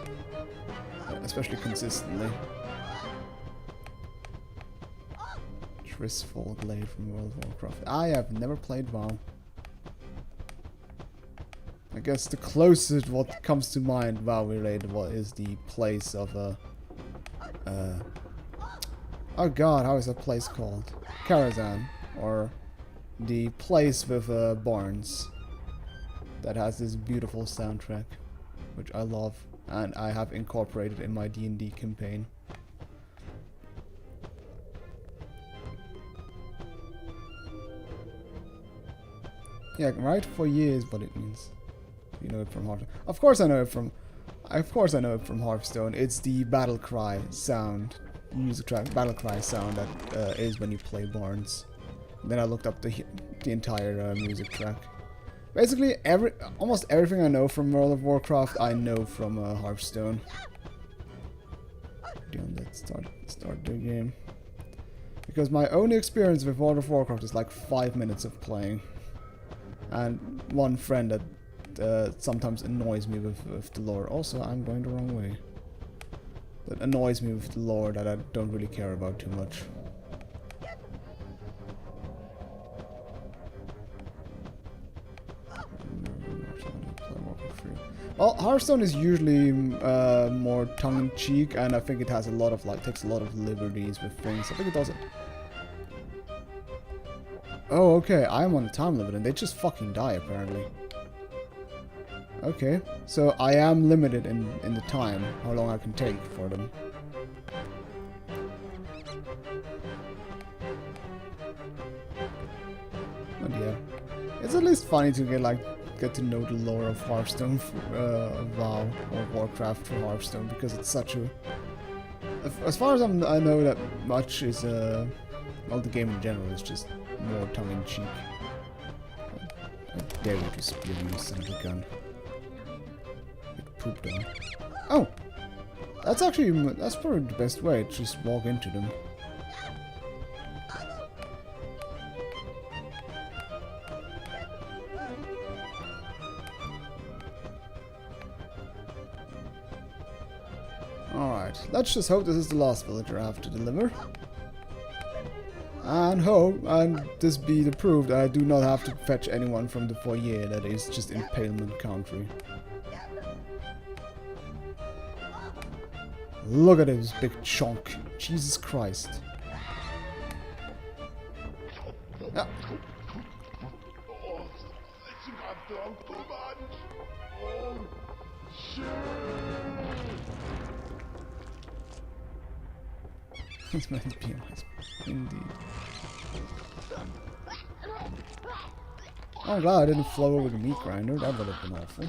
Speaker 1: Especially consistently. Tristful Glade from World of Warcraft. I have never played WoW. I guess the closest what comes to mind WoW related is the place of oh god, how is that place called? Karazhan. Or the place with barns. That has this beautiful soundtrack, which I love, and I have incorporated in my D&D campaign. Yeah, right? For years, what it means. You know it from Hearthstone. Of course I know it from Hearthstone. It's the battle cry sound, music track, battle cry sound that is when you play Barnes. Then I looked up the entire music track. Basically, almost everything I know from World of Warcraft, I know from Hearthstone. Damn, let's start the game. Because my only experience with World of Warcraft is like 5 minutes of playing. And one friend that sometimes annoys me with the lore. Also, I'm going the wrong way. That annoys me with the lore that I don't really care about too much. Well, Hearthstone is usually more tongue-in-cheek, and I think it has a lot of takes a lot of liberties with things. I think it does it. Oh, okay. I'm on a time limit, and they just fucking die apparently. Okay, so I am limited in the time how long I can take for them. But yeah, it's at least funny to get like get to know the lore of Hearthstone, WoW, or Warcraft for Hearthstone, because it's such a... As far as I know, that much is, well, the game in general is just more tongue-in-cheek. I dare you to spear me, son of a gun. Get pooped on. Oh! That's probably the best way, just walk into them. Alright, let's just hope this is the last villager I have to deliver. And this be the proof that I do not have to fetch anyone from the foyer that is just impalement country. Look at this big chunk. Jesus Christ. Yeah.
Speaker 4: Oh, I think I've drunk too much. Oh, shit.
Speaker 1: This might be nice. Indeed. Oh, glad I didn't flow over the meat grinder. That would have been awful.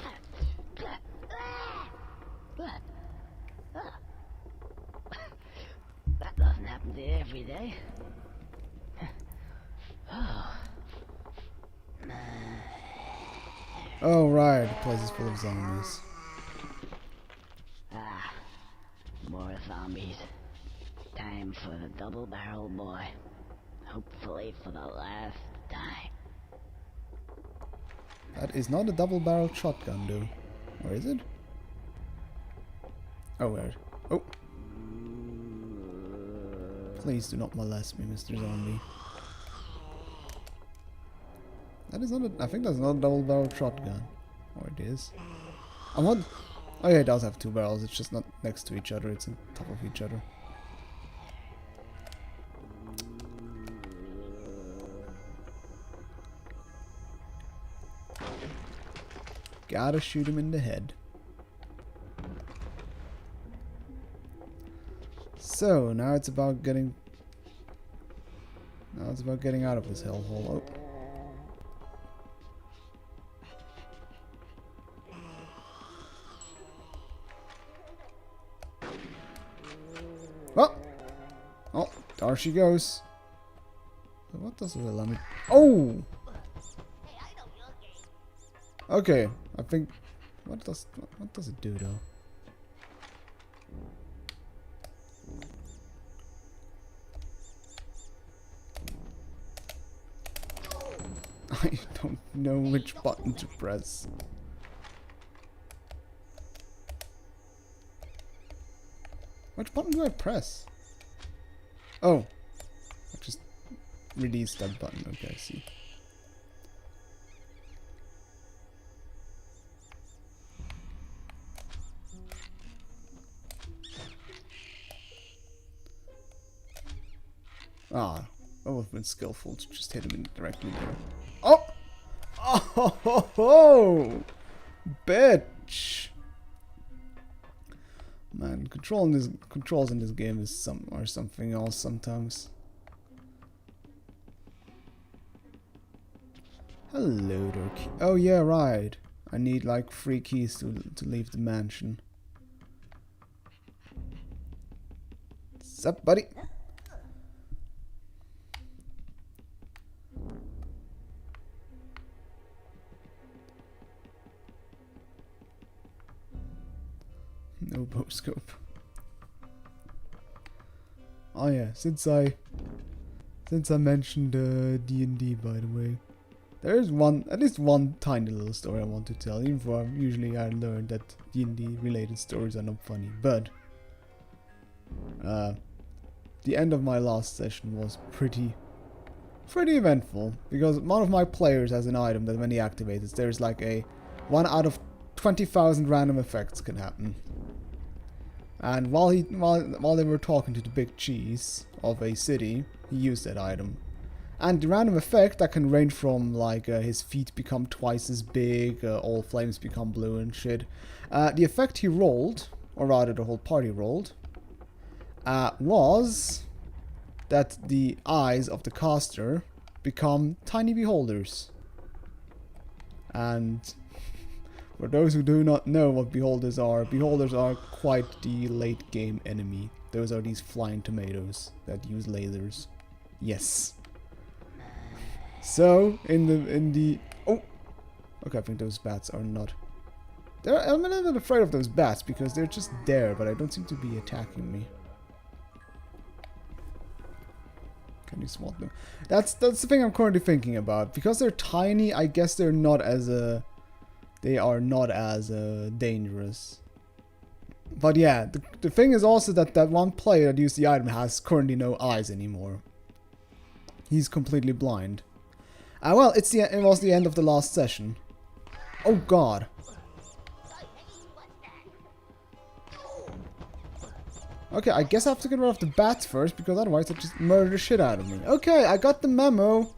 Speaker 3: That doesn't happen to you every day.
Speaker 1: Oh, right. The place is full of zombies.
Speaker 3: More zombies. Time for the double barrel boy. Hopefully for the last time.
Speaker 1: That is not a double-barreled shotgun, though. Or is it? Oh, where? Oh! Please do not molest me, Mr. Zombie. That is not a... I think that's not a double-barreled shotgun. Or it is. I want... Oh yeah, it does have two barrels. It's just not next to each other. It's on top of each other. Gotta shoot him in the head. So now it's about getting. Now it's about getting out of this hellhole. Oh. Oh, there she goes. So what does it allow me? Oh. Okay, I think what does it do though? I don't know which button to press. Which button do I press? Oh, I just released that button. Okay, I see. Ah, that would have been skillful to just hit him in directly there. Oh! Oh ho ho! Bitch! Man, controls in this game is something else sometimes. Hello there, key. Oh yeah, right. I need like 3 keys to leave the mansion. What's up, buddy? No bow scope. Oh yeah, since I mentioned D&D, by the way, there is at least one tiny little story I want to tell. Even though usually I learned that D&D related stories are not funny, but the end of my last session was pretty eventful, because one of my players has an item that when he activates, there's like a 1 out of 20,000 random effects can happen. And while they were talking to the big cheese of a city, he used that item. And the random effect that can range from like his feet become twice as big, all flames become blue and shit. The effect he rolled, or rather the whole party rolled, was that the eyes of the caster become tiny beholders. And for those who do not know what beholders are quite the late game enemy. Those are these flying tomatoes that use lasers. Yes. So in the oh, okay, I think those bats are not. I'm a little bit afraid of those bats because they're just there, but I don't seem to be attacking me. Can you swat them? That's the thing I'm currently thinking about. Because they're tiny, I guess they're not as dangerous. But yeah, the thing is also that that one player that used the item has currently no eyes anymore. He's completely blind. Well, it was the end of the last session. Oh god. Okay, I guess I have to get rid of the bats first, because otherwise they'll just murder the shit out of me. Okay, I got the memo.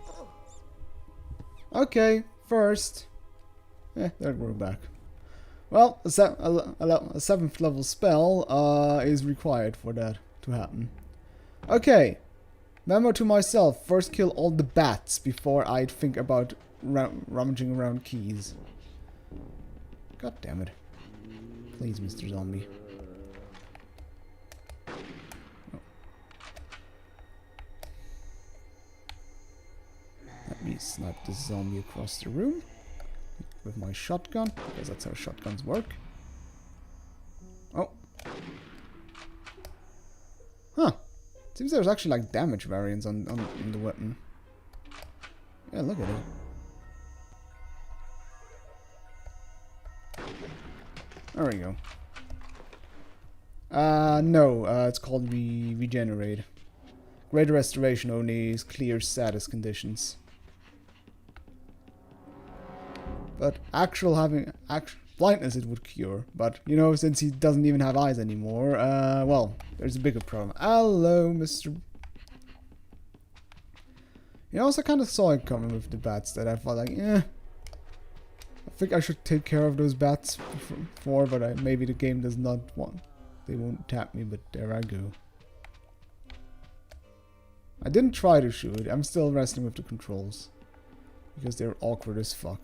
Speaker 1: Okay, first. There we're back. Well, a 7th level spell is required for that to happen. Okay, memo to myself. First kill all the bats before I think about rummaging around keys. God damn it. Please, Mr. Zombie. Let me snipe this zombie across the room with my shotgun, because that's how shotguns work. Oh. Huh. Seems there's actually like damage variants on the weapon. Yeah, look at it. There we go. No, it's called regenerate. Greater restoration only is clear status conditions. But blindness it would cure. But, you know, since he doesn't even have eyes anymore, well, there's a bigger problem. Hello, Mr. You know, I also kind of saw it coming with the bats that I thought, like, I think I should take care of those bats before, but maybe the game does not want. They won't tap me, but there I go. I didn't try to shoot. I'm still wrestling with the controls. Because they're awkward as fuck.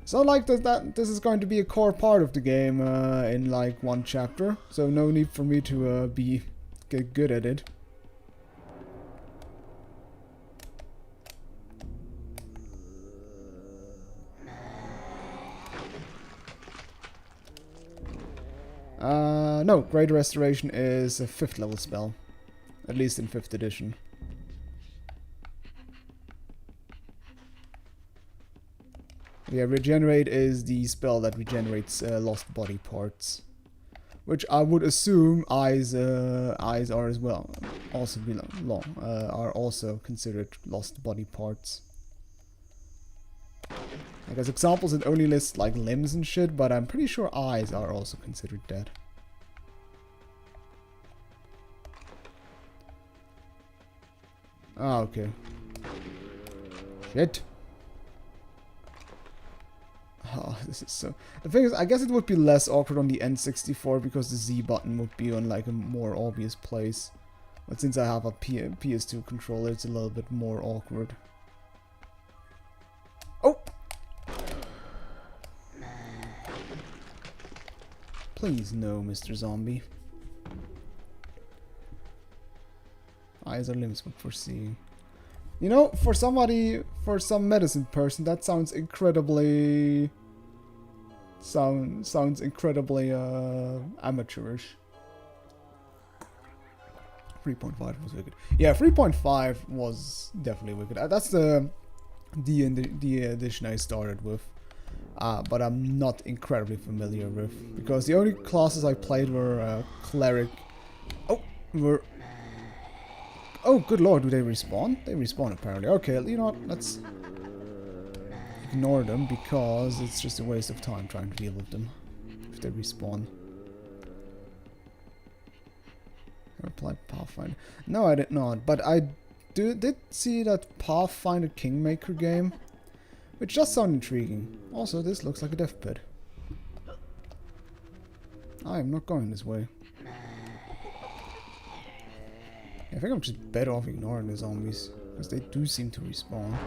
Speaker 1: So like this is going to be a core part of the game in like one chapter, so no need for me to get good at it. No, Greater Restoration is a 5th level spell, at least in 5th edition. Yeah, Regenerate is the spell that regenerates lost body parts, which I would assume eyes are as well. Are also considered lost body parts. Like as examples, it only lists like limbs and shit, but I'm pretty sure eyes are also considered dead. Ah, okay. Shit. Oh, this is so... The thing is, I guess it would be less awkward on the N64 because the Z button would be on like a more obvious place. But since I have a PS2 controller, it's a little bit more awkward. Oh! Please no, Mr. Zombie. Eyes are limbs but for seeing. You know, for some medicine person, that sounds incredibly... Sounds incredibly amateurish. 3.5 was wicked. Yeah, 3.5 was definitely wicked. That's the edition I started with. But I'm not incredibly familiar with, because the only classes I played were cleric. Oh, good lord, do they respawn? They respawn apparently. Okay, you know what? Let's ignore them because it's just a waste of time trying to deal with them if they respawn. I applied Pathfinder. No, I did not, but I did see that Pathfinder Kingmaker game, which does sound intriguing. Also, this looks like a death pit. I am not going this way. I think I'm just better off ignoring the zombies, because they do seem to respawn.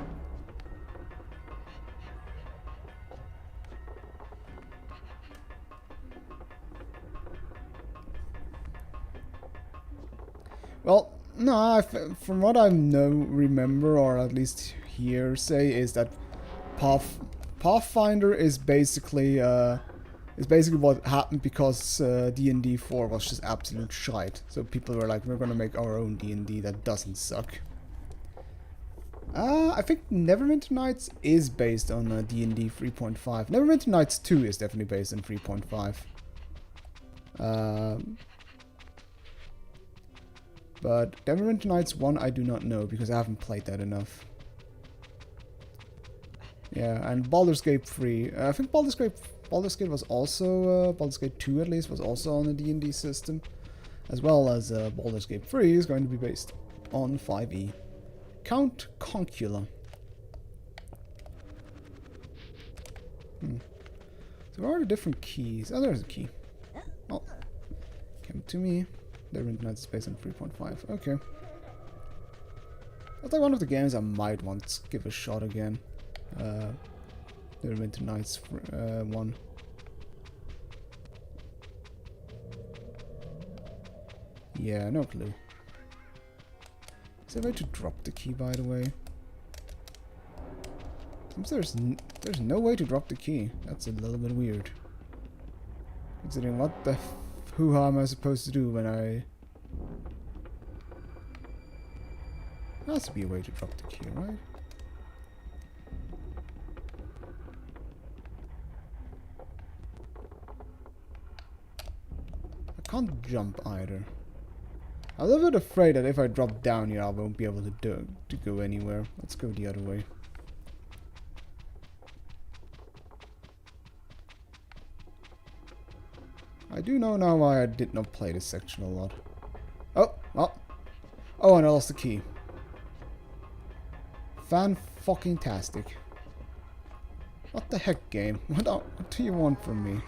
Speaker 1: Well, no, from what I remember, or at least hear say, is that Pathfinder is basically what happened because D&D 4 was just absolute shite. So people were like, we're gonna make our own D&D that doesn't suck. I think Neverwinter Nights is based on D&D 3.5. Neverwinter Nights 2 is definitely based on 3.5. But Neverwinter Nights 1 I do not know because I haven't played that enough. Yeah, and Baldur's Gate 3. I think Baldur's Gate was also, Baldur's Gate 2 at least, was also on the D&D system. As well as Baldur's Gate 3 is going to be based on 5e. Count Conker. So where are the different keys? Oh, there's a key. Oh, came to me. Neverwinter Nights is based on 3.5. Okay. That's like one of the games I might want to give a shot again. Neverwinter Nights 1. Yeah, no clue. Is there a way to drop the key, by the way? Seems there's no way to drop the key. That's a little bit weird. Considering what the hoo-ha am I supposed to do when I... There has to be a way to drop the key, right? I can't jump either. I'm a little bit afraid that if I drop down here I won't be able to go anywhere. Let's go the other way. I do know now why I did not play this section a lot. Oh, well. Oh, and I lost the key. Fan-fucking-tastic. What the heck, game? What do you want from me?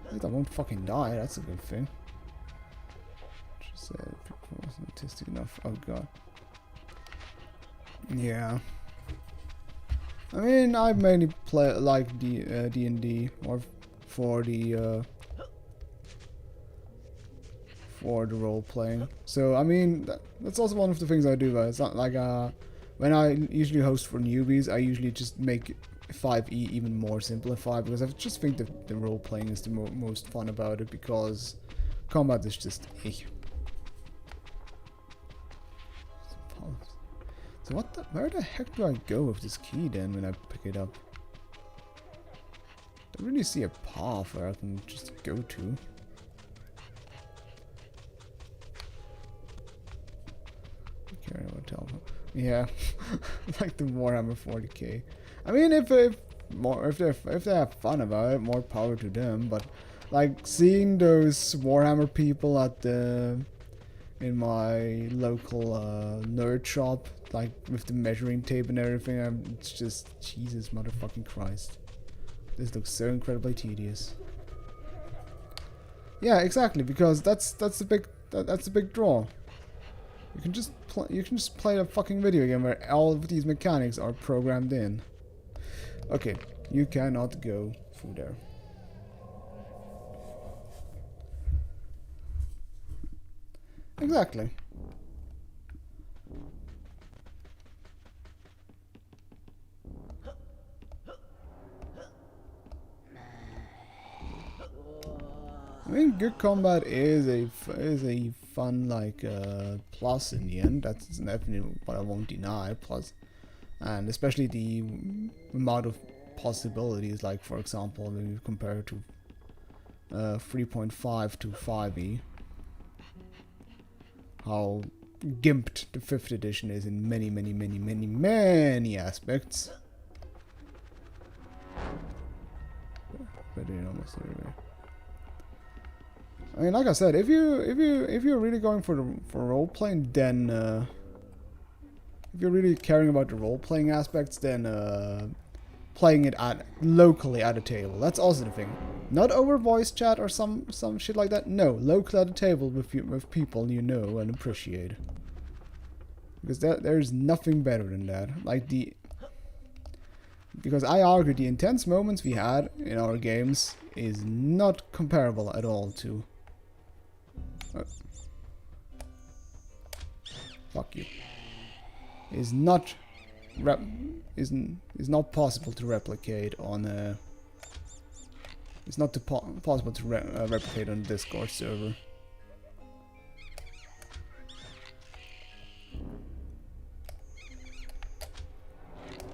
Speaker 1: At least I won't fucking die, that's a good thing. Just people wasn't autistic enough. Oh god. Yeah. I mean, I mainly play like D&D or for the role playing. So I mean, that's also one of the things I do. It's not like when I usually host for newbies, I usually just make 5e even more simplified because I just think that the role playing is the most fun about it because combat is just So where the heck do I go with this key then when I pick it up? I don't really see a path where I can just go to. Carry about telephone. Yeah, like the Warhammer 40k. I mean, if they have fun about it, more power to them. But like seeing those Warhammer people at in my local nerd shop, like with the measuring tape and everything, it's just Jesus motherfucking Christ. This looks so incredibly tedious. Yeah, exactly, because that's the big draw. You can just play a fucking video game where all of these mechanics are programmed in. Okay, you cannot go through there. Exactly. I mean, good combat is a fun like plus in the end. That's definitely what I won't deny. Plus, and especially the amount of possibilities. Like for example, when you compare it to 3.5 to 5e, how gimped the 5th edition is in many aspects. But almost everywhere. I mean, like I said, if you're really going for role playing, then if you're really caring about the role playing aspects, then playing it locally at a table. That's also the thing. Not over voice chat or some shit like that. No, locally at a table with people you know and appreciate. Because there's nothing better than that. Like because I argue the intense moments we had in our games is not comparable at all to Fuck you. Is not is not possible to replicate on a. It's not possible to replicate on a Discord server.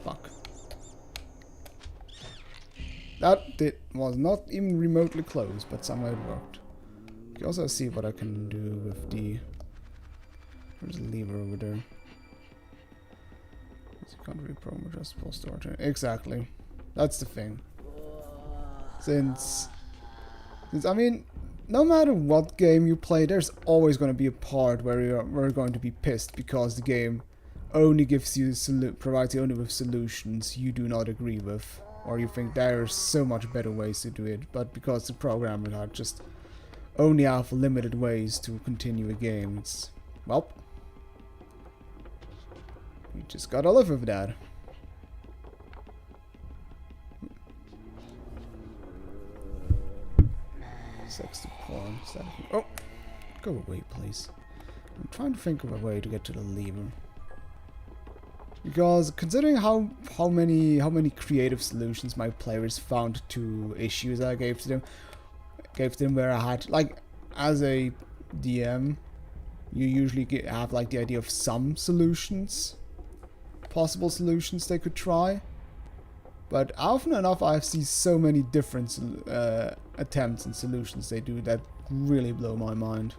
Speaker 1: Fuck. That was not even remotely close, but somehow it worked. You can also see what I can do with the. There's a lever over there. Country promo adjustable storage. Exactly. That's the thing. Since I mean, no matter what game you play, there's always going to be a part where you're going to be pissed because the game only gives you provides you only with solutions you do not agree with, or you think there are so much better ways to do it, but because the programmers are just only have limited ways to continue a game, it's well. You just gotta live with that. Sex to porn. Oh! Go away, please. I'm trying to think of a way to get to the lever. Because considering how many creative solutions my players found to issues I gave to them where I had, like, as a DM, you usually have like the idea of some solutions. Possible solutions they could try, but often enough I've seen so many different attempts and solutions they do that really blow my mind.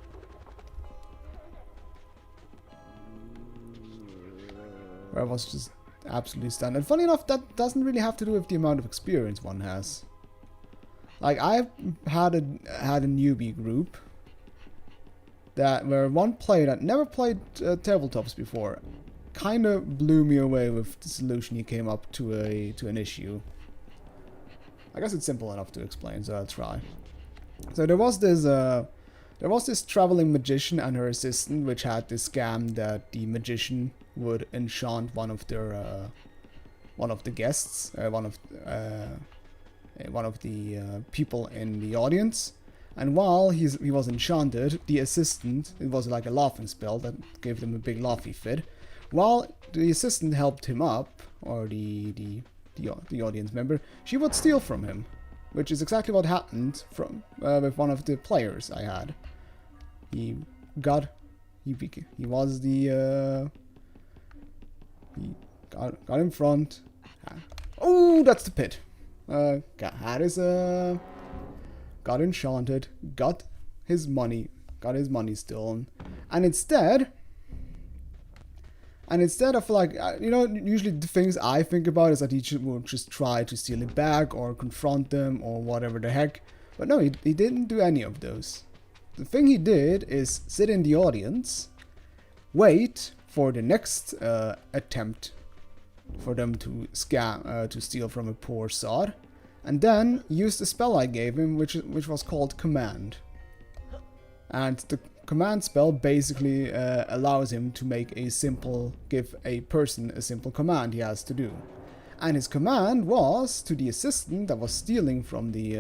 Speaker 1: Where I was just absolutely stunned. And funny enough, that doesn't really have to do with the amount of experience one has. Like, I've had a newbie group where one player that never played tabletops before kind of blew me away with the solution he came up to an issue. I guess it's simple enough to explain, so I'll try. So there was this traveling magician and her assistant, which had this scam that the magician would enchant one of the guests, one of the people in the audience. And while he was enchanted, the assistant, it was like a laughing spell that gave them a big laughy fit. While the assistant helped him up, or the audience member, she would steal from him, which is exactly what happened with one of the players I had. He got in front. Oh, that's the pit. Got enchanted, got his money stolen, and instead of, like, usually the things I think about is that he would just try to steal it back or confront them or whatever the heck. But no, he didn't do any of those. The thing he did is sit in the audience, wait for the next attempt for them to steal from a poor sod, and then use the spell I gave him, which was called Command. And the command spell basically allows him to give a person a simple command he has to do. And his command was to the assistant that was stealing from the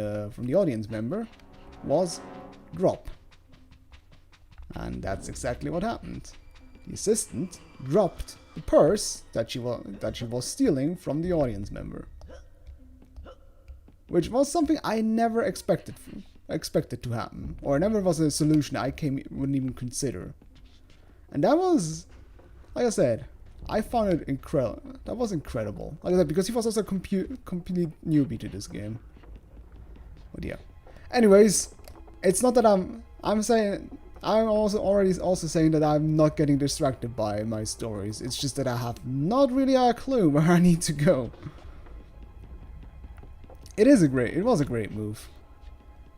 Speaker 1: audience member was drop. And that's exactly what happened. The assistant dropped the purse that she was stealing from the audience member, which was something I never expected to happen, or never was a solution I wouldn't even consider. And that was, like I said, I found it incredible. That was incredible. Like I said, because he was also a complete newbie to this game. But yeah. Anyways, it's not that I'm also saying that I'm not getting distracted by my stories. It's just that I have not really a clue where I need to go. It was a great move.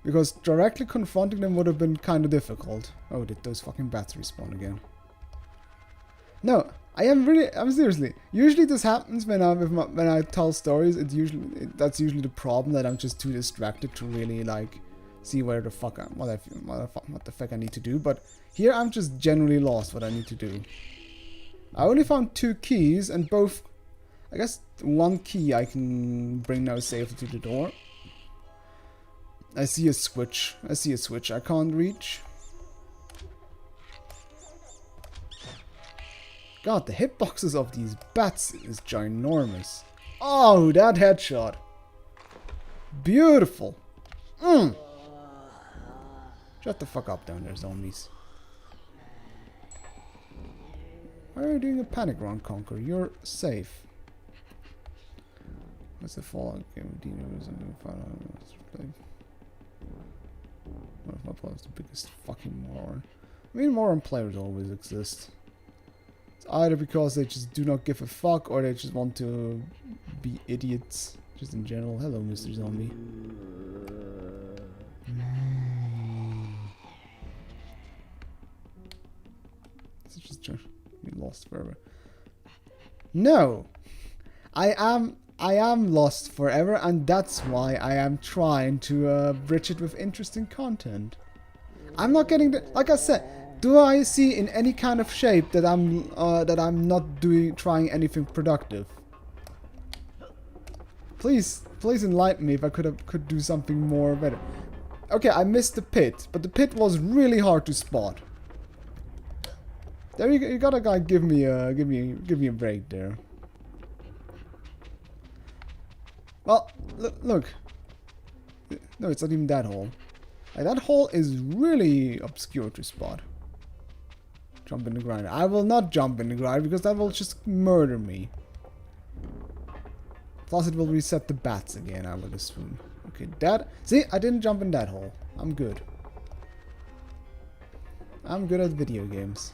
Speaker 1: Because directly confronting them would have been kind of difficult. Oh, did those fucking bats respawn again? No, I'm seriously. Usually this happens when I tell stories. That's usually the problem, that I'm just too distracted to really, like, see where the fuck what the fuck I need to do. But here I'm just generally lost what I need to do. I only found 2 keys, and both, I guess one key I can bring now safely to the door. I see a switch I can't reach. God, the hitboxes of these bats is ginormous. Oh, that headshot. Beautiful. Shut the fuck up down there, zombies. Why are you doing a panic round, Conker? You're safe. What's the fallout game? What if my player's the biggest fucking moron? I mean, moron players always exist. It's either because they just do not give a fuck, or they just want to be idiots, just in general. Hello, Mr. Zombie. It's just be lost forever. No, I am lost forever, and that's why I am trying to bridge it with interesting content. I'm not getting the, like I said. Do I see in any kind of shape that I'm not trying anything productive? Please enlighten me if I could do something more better. Okay, I missed the pit, but the pit was really hard to spot. There you gotta give me a break there. Well, look. No, it's not even that hole. Like, that hole is really obscure to spot. Jump in the grinder. I will not jump in the grinder because that will just murder me. Plus it will reset the bats again, I would assume. Okay, that... See, I didn't jump in that hole. I'm good. I'm good at video games.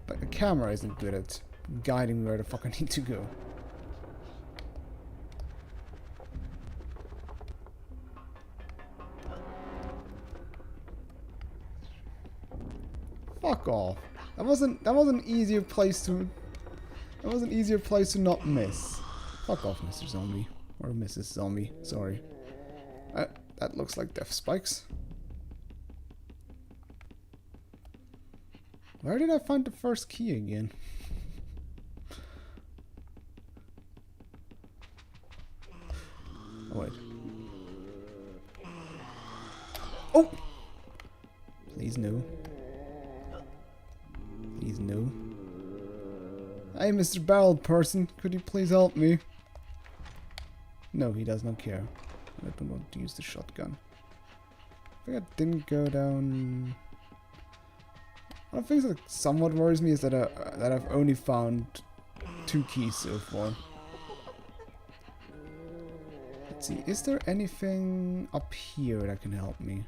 Speaker 1: But the camera isn't good at guiding where the fuck I need to go. Fuck off. That was an easier place to not miss. Fuck off, Mr. Zombie. Or Mrs. Zombie, sorry. That looks like death spikes. Where did I find the first key again? Oh, wait. Oh! Please no. Please no. Hey, Mr. Barrel Person, could you please help me? No, he does not care. I don't want to use the shotgun. I think I didn't go down... One of the things that somewhat worries me is that I've only found 2 keys so far. Let's see, is there anything up here that can help me?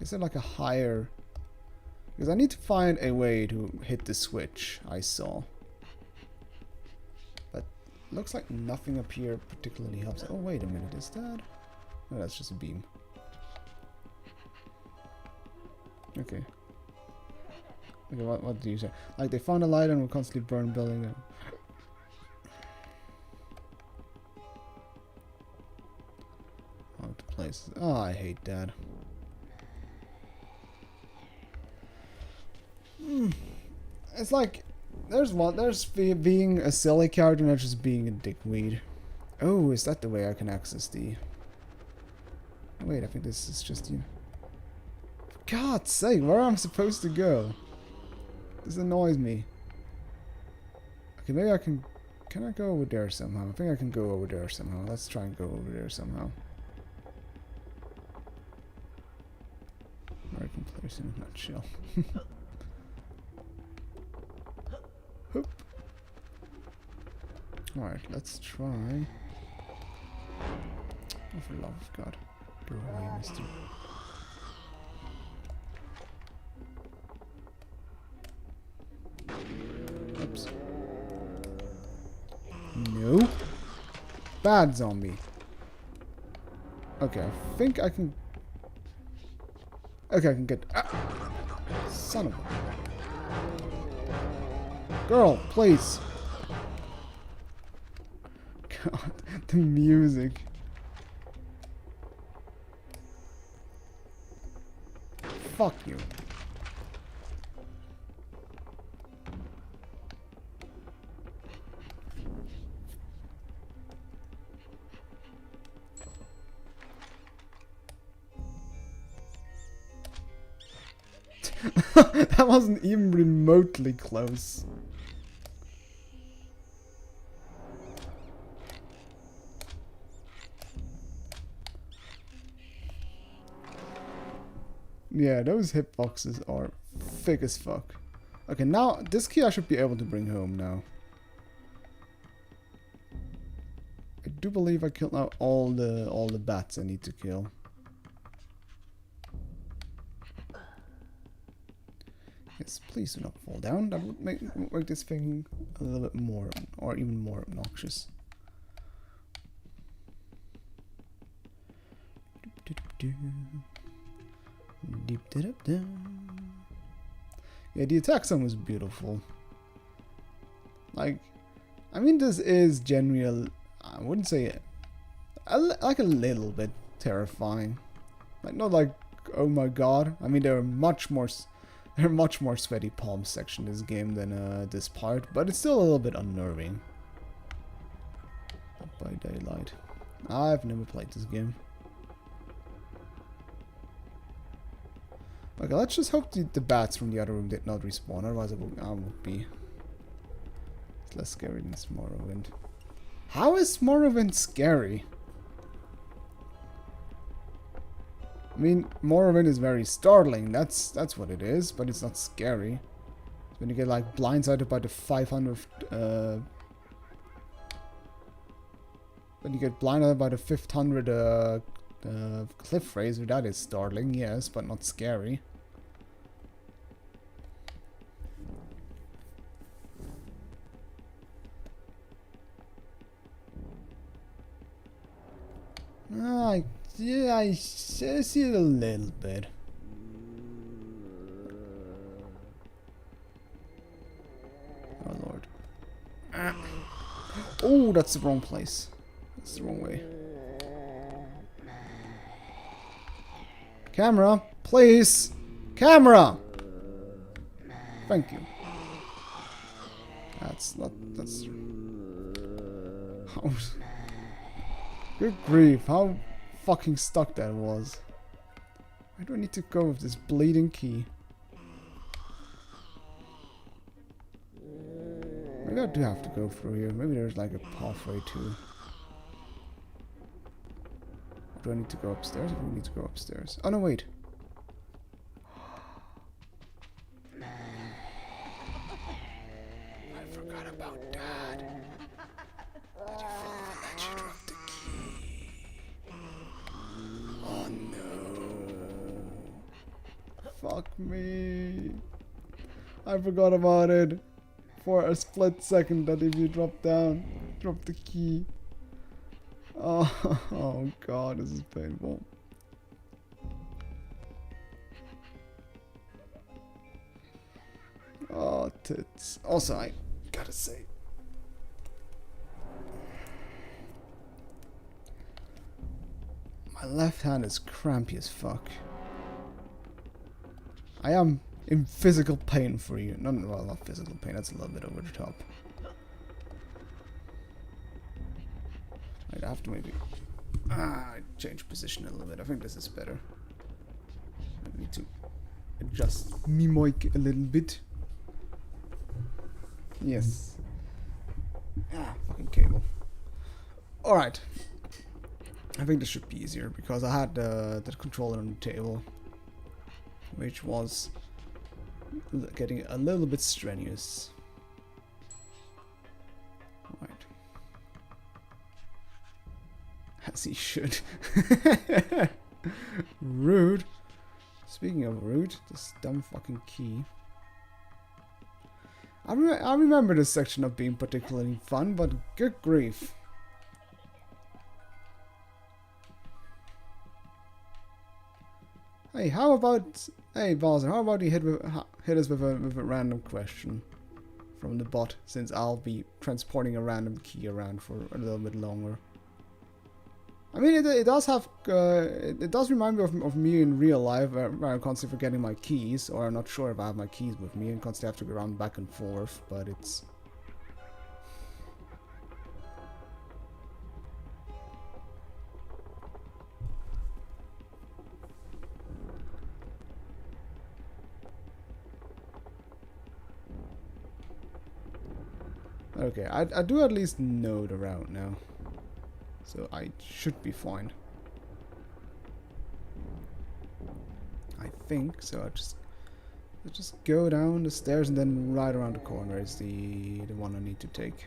Speaker 1: Is there like a higher... Because I need to find a way to hit the switch I saw. But looks like nothing up here particularly helps. Oh, wait a minute, is that... No, that's just a beam. Okay. Okay, what do you say? Like, they found a light and will constantly burn building. Out of places. Oh, I hate that. It's like there's being a silly character, not just being a dickweed. Oh, is that the way I can access the... Wait, I think this is just, you know... For God's sake, where am I supposed to go? This annoys me. Okay, maybe I can... Can I go over there somehow? I think I can go over there somehow. Let's try and go over there somehow. American players in a nutshell. Hoop. Alright, let's try. Oh, for the love of God. Go away, mister. Oops. No. Bad zombie. Okay, I think I can... Okay, I can get... Ah! Son of a... Girl, please. God, the music. Fuck you. That wasn't even remotely close. Yeah, those hitboxes are thick as fuck. Okay, now this key I should be able to bring home now. I do believe I killed out all the bats I need to kill. Yes, please do not fall down. That would make this thing a little bit more, or even more obnoxious. Yeah, the attack song was beautiful. Like, I mean, this is genuinely, I wouldn't say it, like a little bit terrifying. Like, not like, oh my god. I mean, there are much more sweaty palm section in this game than this part, but it's still a little bit unnerving. By Daylight. I've never played this game. Okay, let's just hope the bats from the other room did not respawn, otherwise I would be less scary than Morrowind. How is Morrowind scary? I mean, Morrowind is very startling, that's what it is, but it's not scary. When you get like blindsided by the 500th, when you get blindsided by the 500 cliff raiser, that is startling, yes, but not scary. Yeah, I see it a little bit. Oh lord. Oh, that's the wrong place. That's the wrong way. Camera, please! Camera! Thank you. That's... Good grief, how fucking stuck that was. Why do I need to go with this bleeding key? Maybe I do have to go through here. Maybe there's like a pathway to... Do I need to go upstairs? I think I need to go upstairs. Oh no, wait. I forgot about that. Did you forget that you dropped the key? Oh no. Fuck me. I forgot about it. For a split second that if you drop the key. Oh god, this is painful. Oh, tits. Also, I gotta say, my left hand is crampy as fuck. I am in physical pain for you. Well, not physical pain, that's a little bit over the top. I'd have to maybe change position a little bit. I think this is better. I need to adjust me mic a little bit. Yes. Fucking cable. Alright. I think this should be easier because I had the controller on the table, which was getting a little bit strenuous. Alright. As he should. Rude. Speaking of rude, this dumb fucking key. I remember this section not being particularly fun, but good grief. Hey, hey Bowser, how about you hit us with a random question from the bot, since I'll be transporting a random key around for a little bit longer. I mean, it does have, it does remind me of me in real life, where I'm constantly forgetting my keys, or I'm not sure if I have my keys with me, and constantly have to go around back and forth, but it's... Okay, I do at least know the route now. So I should be fine. I think so. I just go down the stairs and then right around the corner is the one I need to take.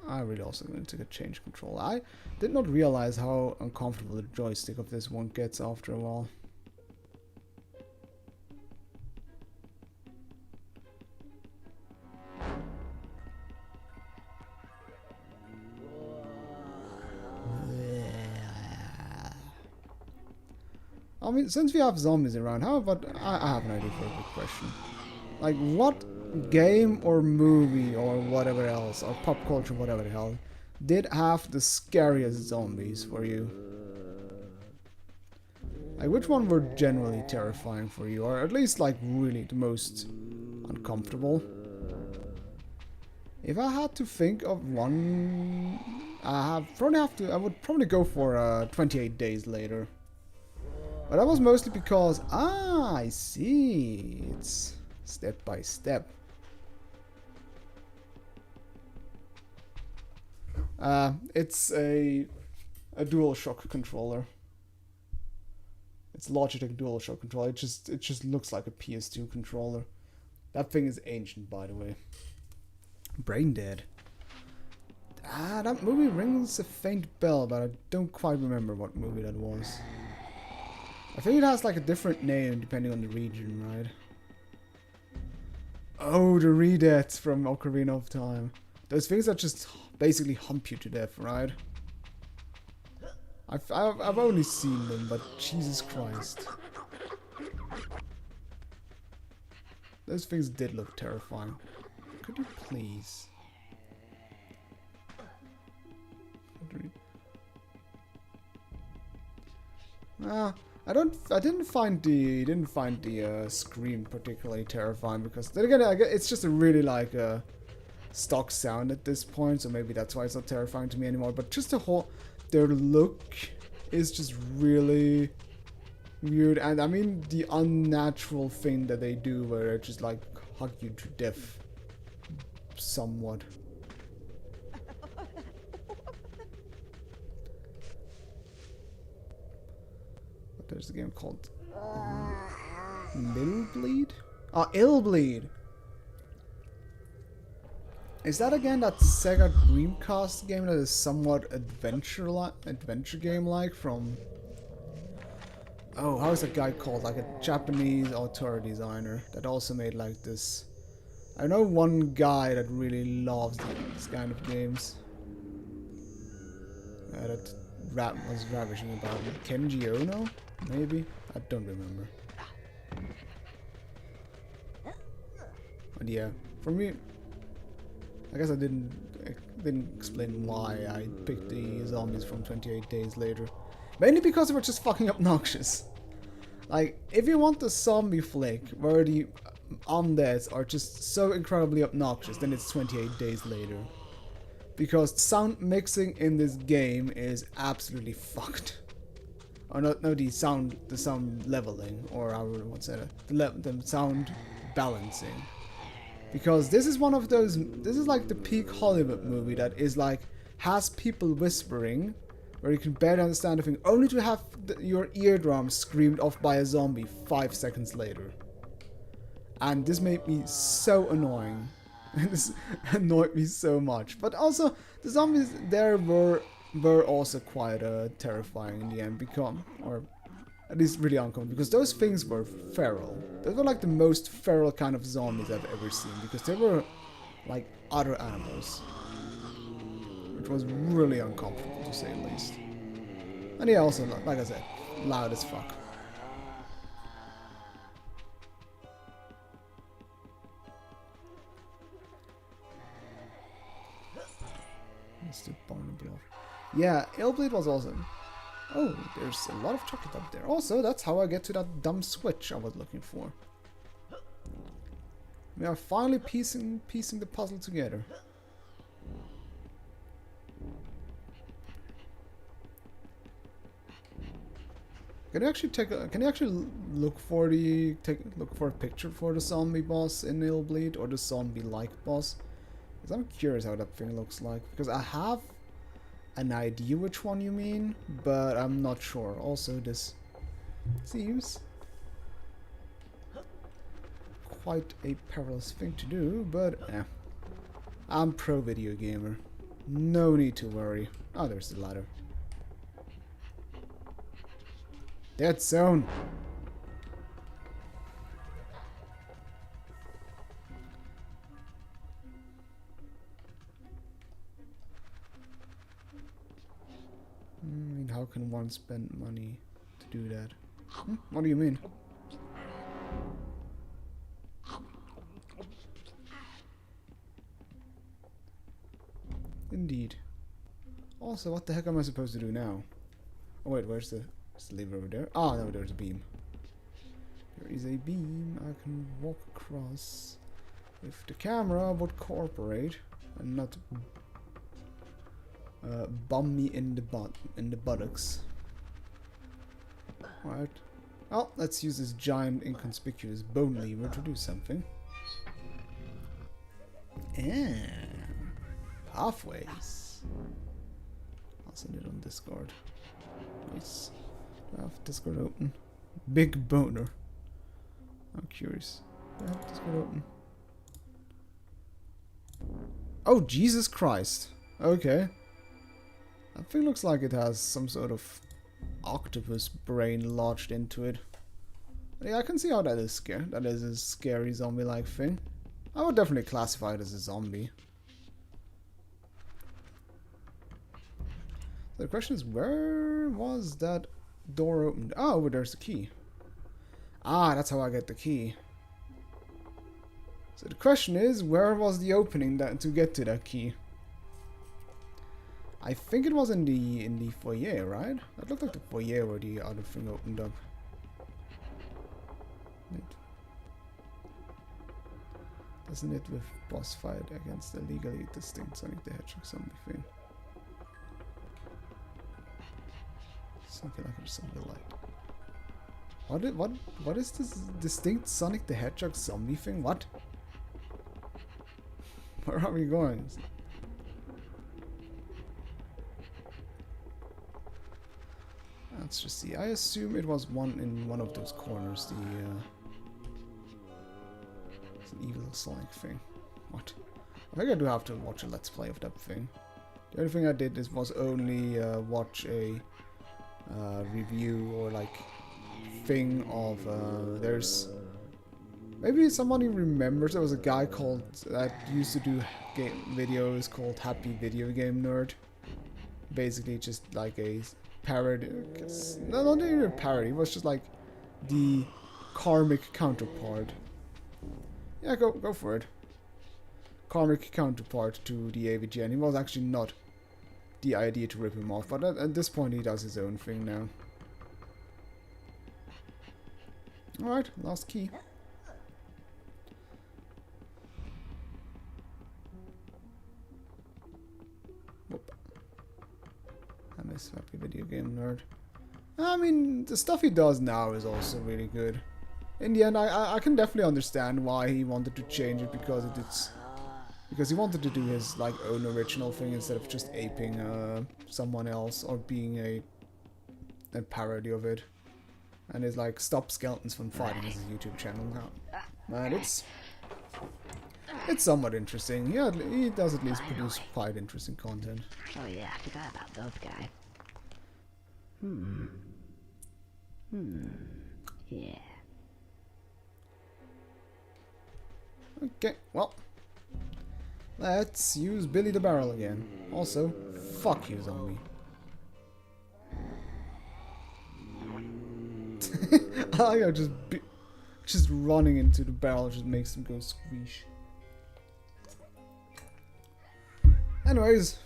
Speaker 1: I really also going to change control. I did not realize how uncomfortable the joystick of this one gets after a while. I mean, since we have zombies around, how about... I have an idea for a good question. Like, what game or movie or whatever else, or pop culture, whatever the hell, did have the scariest zombies for you? Like, which one were generally terrifying for you, or at least, like, really the most uncomfortable? If I had to think of one, I would probably go for 28 Days Later. But that was mostly because, I see, it's step by step. It's a DualShock controller. It's Logitech DualShock controller. It just looks like a PS2 controller. That thing is ancient, by the way. Brain dead. That movie rings a faint bell, but I don't quite remember what movie that was. I think it has like a different name depending on the region, right? Oh, the Redettes from Ocarina of Time. Those things that just basically hump you to death, right? I've only seen them, but Jesus Christ. Those things did look terrifying. Could you please? I didn't find the scream particularly terrifying, because then again it's just a really like a stock sound at this point, so maybe that's why it's not terrifying to me anymore. But just their look is just really weird, and I mean the unnatural thing that they do where they just like hug you to death somewhat. There's a game called Millbleed? Oh, Illbleed! Is that again that Sega Dreamcast game that is somewhat adventure game-like from... Oh, how is that guy called? Like a Japanese auteur designer that also made like this... I know one guy that really loves these kind of games. That was ravishing about it. Kenji Ono? Maybe? I don't remember. But yeah, for me, I guess I didn't explain why I picked the zombies from 28 Days Later. Mainly because they were just fucking obnoxious. Like, if you want a zombie flick where the undeads are just so incredibly obnoxious, then it's 28 Days Later. Because sound mixing in this game is absolutely fucked. Or no, the sound leveling, or what's that? The sound balancing. Because this is one of those, this is like the peak Hollywood movie that is like, has people whispering, where you can barely understand a thing, only to have your eardrums screamed off by a zombie 5 seconds later. And this made me so annoying. This annoyed me so much. But also, the zombies there were also quite terrifying in the end, or at least really uncomfortable, because those things were feral. Those were like the most feral kind of zombies I've ever seen, because they were like other animals, which was really uncomfortable to say the least. And yeah, also, like I said, loud as fuck. Mr. Barnaby. Yeah, Illblade was awesome. Oh, there's a lot of chocolate up there. Also, that's how I get to that dumb switch I was looking for. We are finally piecing the puzzle together. Can you actually can you actually look for a picture for the zombie boss in Illbleed, or the zombie-like boss? Because I'm curious how that thing looks like. Because I have an idea which one you mean, but I'm not sure. Also, this seems quite a perilous thing to do, but I'm pro video gamer. No need to worry. Oh, there's the ladder. Dead zone. I mean, how can one spend money to do that? What do you mean? Indeed. Also, what the heck am I supposed to do now? Oh wait, where's the lever over there? Ah, no, there's a beam. There is a beam I can walk across. If the camera would cooperate and not bum me in the buttocks. Alright. Well, let's use this giant inconspicuous bone lever to do something. Pathways. I'll send it on Discord. Nice. Do I have Discord open? Big boner. I'm curious. Do I have Discord open? Oh, Jesus Christ. Okay. That thing looks like it has some sort of octopus brain lodged into it. Yeah, I can see how that is scary. That is a scary zombie-like thing. I would definitely classify it as a zombie. So the question is, where was that door opened? Oh, there's the key. Ah, that's how I get the key. So the question is, where was the opening to get to that key? I think it was in the foyer, right? That looked like the foyer where the other thing opened up. Wait. Doesn't it with boss fight against the legally distinct Sonic the Hedgehog zombie thing? Something like or something like. What is this distinct Sonic the Hedgehog zombie thing? What? Where are we going? Let's just see. I assume it was in one of those corners. It's an evil Sonic thing. What? I think I do have to watch a Let's Play of that thing. The only thing I did was only watch a review or like thing of there's maybe somebody remembers there was a guy called that used to do videos called Happy Video Game Nerd. Basically just like a parody. No, not even a parody. It was just like the karmic counterpart. Yeah, go for it. Karmic counterpart to the AVGN. He was actually not the idea to rip him off, but at this point he does his own thing now. Alright, last key. Whoop. I miss Happy Video Game Nerd. I mean, the stuff he does now is also really good. In the end, I can definitely understand why he wanted to change it, because because he wanted to do his like own original thing instead of just aping someone else or being a parody of it. And it's like Stop Skeletons from Fighting is his YouTube channel now. And it's somewhat interesting. Yeah, he does at least produce quite interesting content.
Speaker 3: Oh yeah, I forgot about those guys. Yeah.
Speaker 1: Okay, well. Let's use Billy the Barrel again. Also, fuck you, zombie. I like how just running into the barrel just makes them go squeesh. Anyways,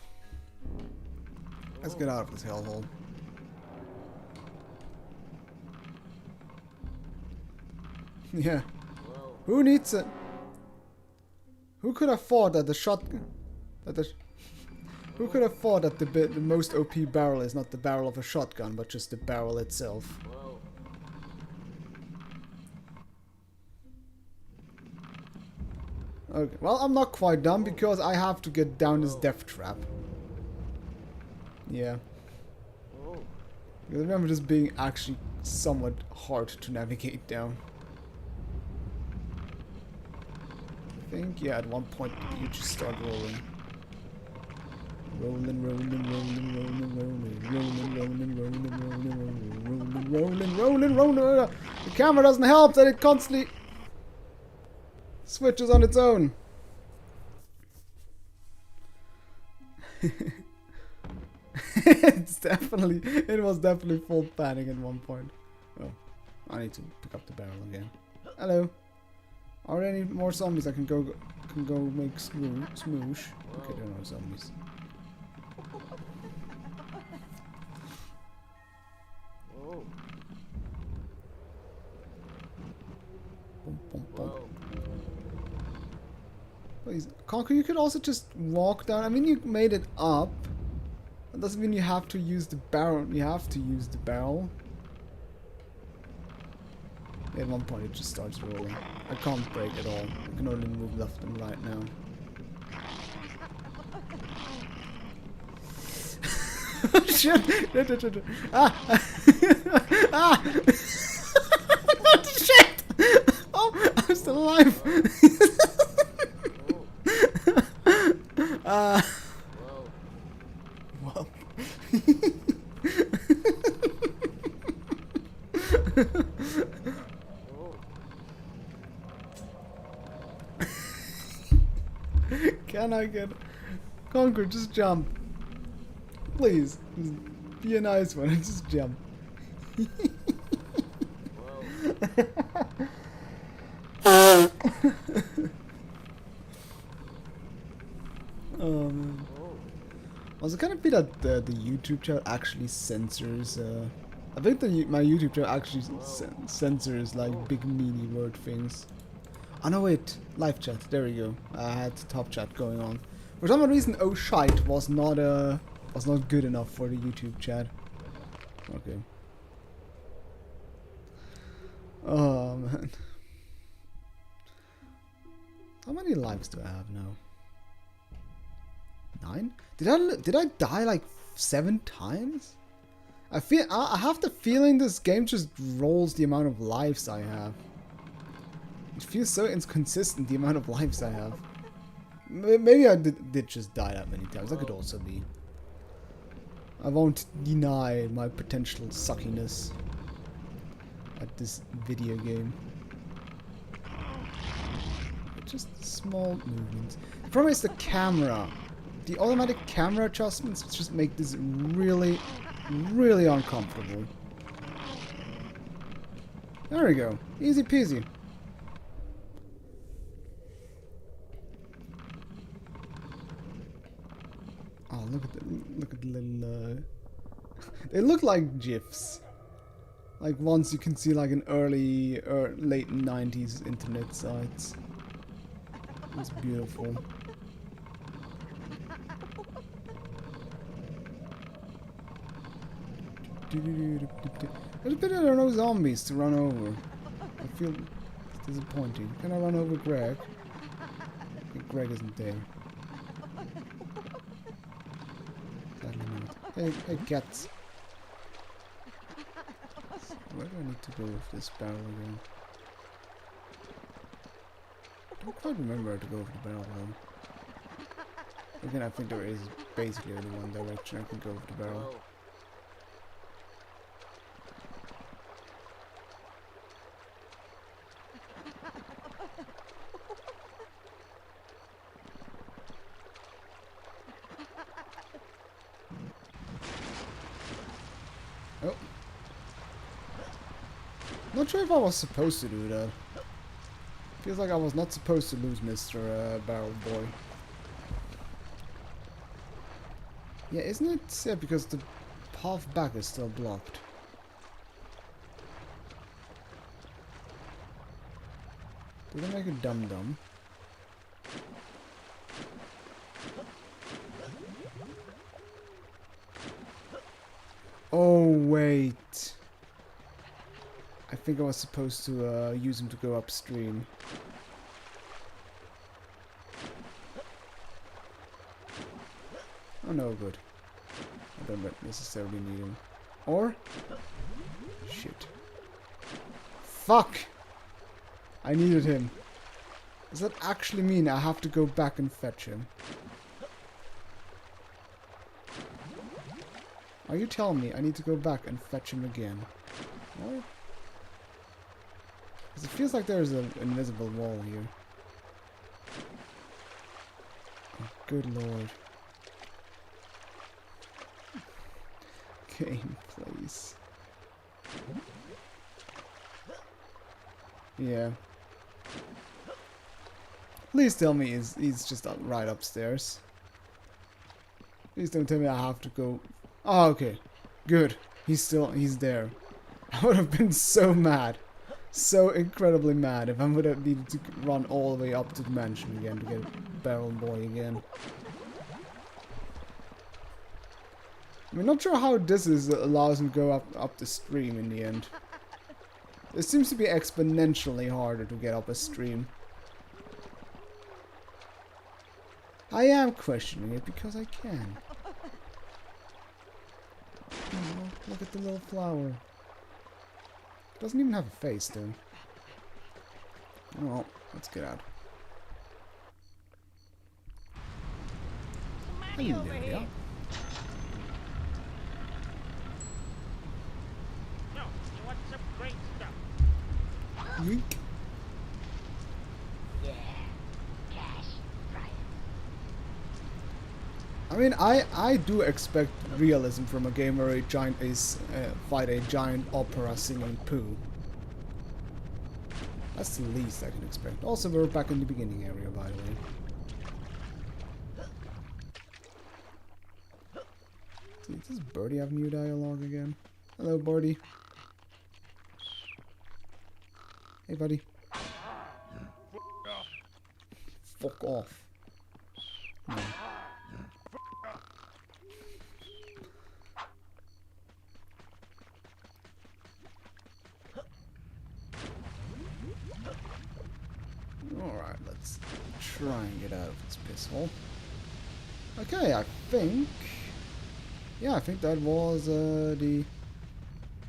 Speaker 1: let's get out of this hellhole. Yeah. Who needs it? Who could have thought that the shotgun... Who could have thought that the most OP barrel is not the barrel of a shotgun, but just the barrel itself? Okay, well, I'm not quite done because I have to get down this death trap. Yeah. Because I remember this being actually somewhat hard to navigate down. I think, yeah, at one point you just start rolling. Rolling, rolling, rolling, rolling, rolling, rolling, rolling, rolling, rolling, rolling, rolling, rolling. The camera doesn't help that it constantly switches on its own. It was definitely full panic at one point. Oh, I need to pick up the barrel again. Hello. Are there any more zombies I can go make smoosh? Okay, there are no zombies. Boom, boom, boom. Please, Conker, you could also just walk down. I mean, you made it up. That doesn't mean you have to use the barrel. You have to use the barrel. At one point it just starts rolling. I can't brake at all. I can only move left and right now. Shit! Ah! Ah! Shit! Oh, I'm still alive! Well. Can I get... Conker, just jump. Please. Just be a nice one and just jump. Oh man. Also, can it be that the YouTube channel actually censors? I think my YouTube channel actually censors like big meaty word things. Oh no, wait, live chat. There we go. I had top chat going on. For some reason, oh shite was not good enough for the YouTube chat. Okay. Oh man. How many lives do I have now? 9? Did I die like 7 times? I have the feeling this game just rolls the amount of lives I have. It feels so inconsistent, the amount of lives I have. Maybe I did just die that many times. That could also be. I won't deny my potential suckiness at this video game. Just small movements. The problem is the camera. The automatic camera adjustments just make this really, really uncomfortable. There we go. Easy peasy. Oh, look at the little. They look like GIFs. Like ones you can see like in early or late 90s internet sites. It's beautiful. There's a bit of no zombies to run over. I feel it's disappointing. Can I run over Greg? Okay, Greg isn't there. Sadly not. Hey, cats. Where do I need to go with this barrel again? I don't quite remember where to go with the barrel though. Again, I think there is basically only one direction I can go with the barrel. Oh. Not sure if I was supposed to do that. Feels like I was not supposed to lose Mr. Barrel Boy. Yeah, isn't it? Yeah, because the path back is still blocked. Did I make a dum-dum? Oh, wait. I think I was supposed to use him to go upstream. Oh no, good. I don't necessarily need him. Or? Shit. Fuck! I needed him. Does that actually mean I have to go back and fetch him? Are you telling me I need to go back and fetch him again? What? Because it feels like there's an invisible wall here. Oh, good lord. Game, please. Yeah. Please tell me he's just right upstairs. Please don't tell me I have to go. Oh, okay. Good. He's there. I would have been so mad. So incredibly mad if I would have needed to run all the way up to the mansion again to get Barrel Boy again. I'm not sure how this allows me to go up the stream in the end. It seems to be exponentially harder to get up a stream. I am questioning it because I can. Oh, look at the little flower. Doesn't even have a face, though. Oh, well, let's get out. Hello, yeah.
Speaker 2: No, you want some great stuff.
Speaker 1: Yeek.
Speaker 3: Yeah. Cash. Right.
Speaker 1: I mean, I do expect realism from a game where a giant is fight a giant opera singing poo. That's the least I can expect. Also, we're back in the beginning area, by the way. Does Birdie have new dialogue again? Hello, Birdie. Hey, buddy. Fuck off. No. Alright, let's try and get out of this piss hole. Okay, I think... Yeah, I think that was the...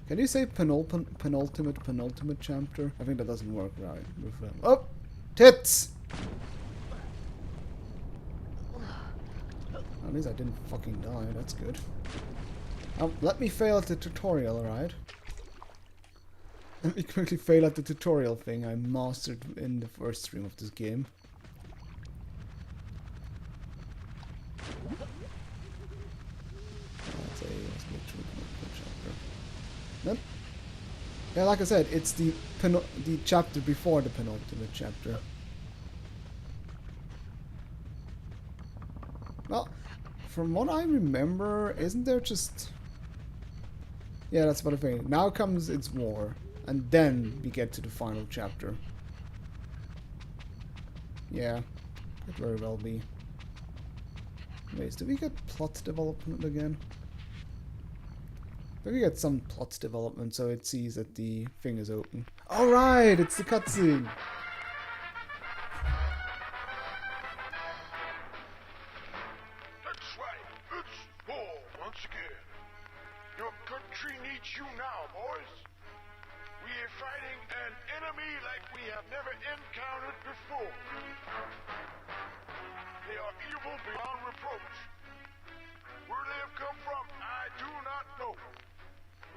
Speaker 1: Can you say penultimate chapter? I think that doesn't work right. Oh! Tits! At least I didn't fucking die, that's good. Let me fail at the tutorial, alright? Let me quickly fail at the tutorial thing I mastered in the first stream of this game. Nope. Yeah, like I said, it's the chapter before the penultimate chapter. Well, from what I remember, isn't there just... Yeah, that's what I'm thinking. Now comes its war, and then we get to the final chapter. Yeah, could very well be. Wait, did we get plot development again? Maybe get some plot development so it sees that the thing is open. Alright, it's the cutscene!
Speaker 4: That's right, it's war once again. Your country needs you now, boys. We are fighting an enemy like we have never encountered before. They are evil beyond reproach. Where they have come from, I do not know.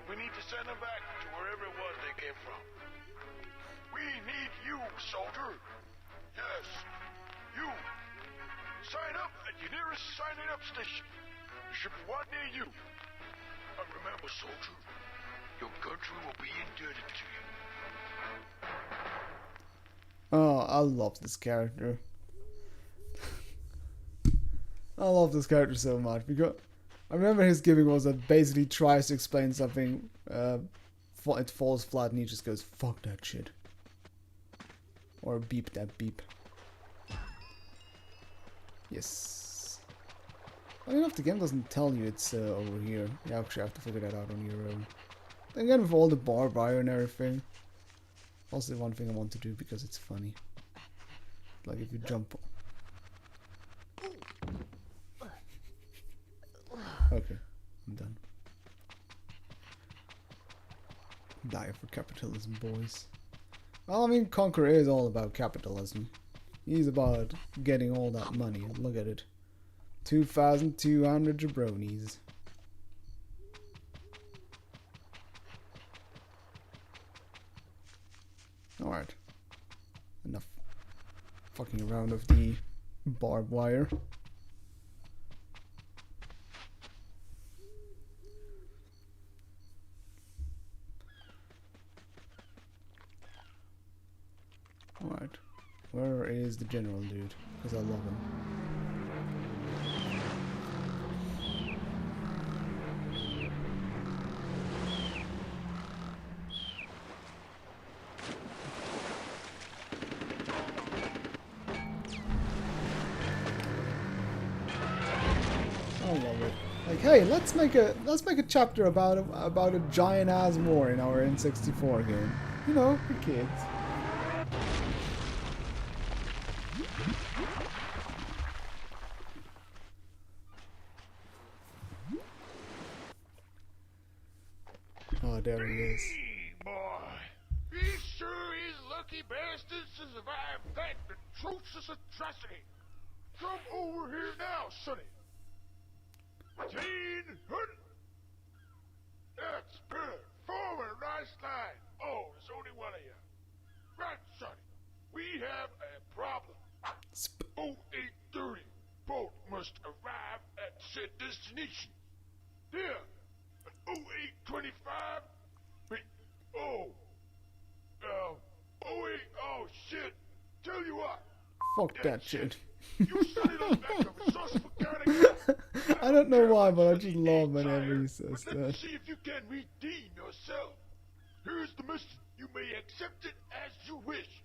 Speaker 4: We need to send them back to wherever it was they came from. We need you, soldier. Yes, you. Sign up at your nearest signing up station. There should be one near you. And remember, soldier, your country will be indebted to you.
Speaker 1: Oh, I love this character. I love this character so much because I remember his gimmick was that basically tries to explain something, it falls flat and he just goes, fuck that shit. Or beep that beep. Yes. Funny enough, the game doesn't tell you it's over here. You actually have to figure that out on your own. Then again, with all the barbed wire and everything. Also, one thing I want to do because it's funny. Like if you jump... Okay, I'm done. Die for capitalism, boys. Well, I mean, Conker is all about capitalism. He's about getting all that money. Look at it. 2,200 jabronis. Alright. Enough fucking around with the barbed wire. Alright. Where is the general dude? Because I love him. I love it. Like, hey, let's make a chapter about a giant ass war in our N64 game. You know, for kids. Oh, there he is.
Speaker 4: Hey, boy. He sure is lucky bastards to survive that atrocious atrocity. Come over here now, sonny. 1,800. That's good. Forward, nice line. Oh, there's only one of you. Right, sonny. We have a problem. 0830. Boat must arrive at said destination. There. At 0825. Wait. Oh. 08. Oh, shit. Tell you what.
Speaker 1: Fuck that shit.
Speaker 4: You set it up like a resourceful kind of guy.
Speaker 1: I don't know why, but I just love whenever he says
Speaker 4: But let me
Speaker 1: that.
Speaker 4: see if you can redeem yourself. Here's the mission. You may accept it as you wish.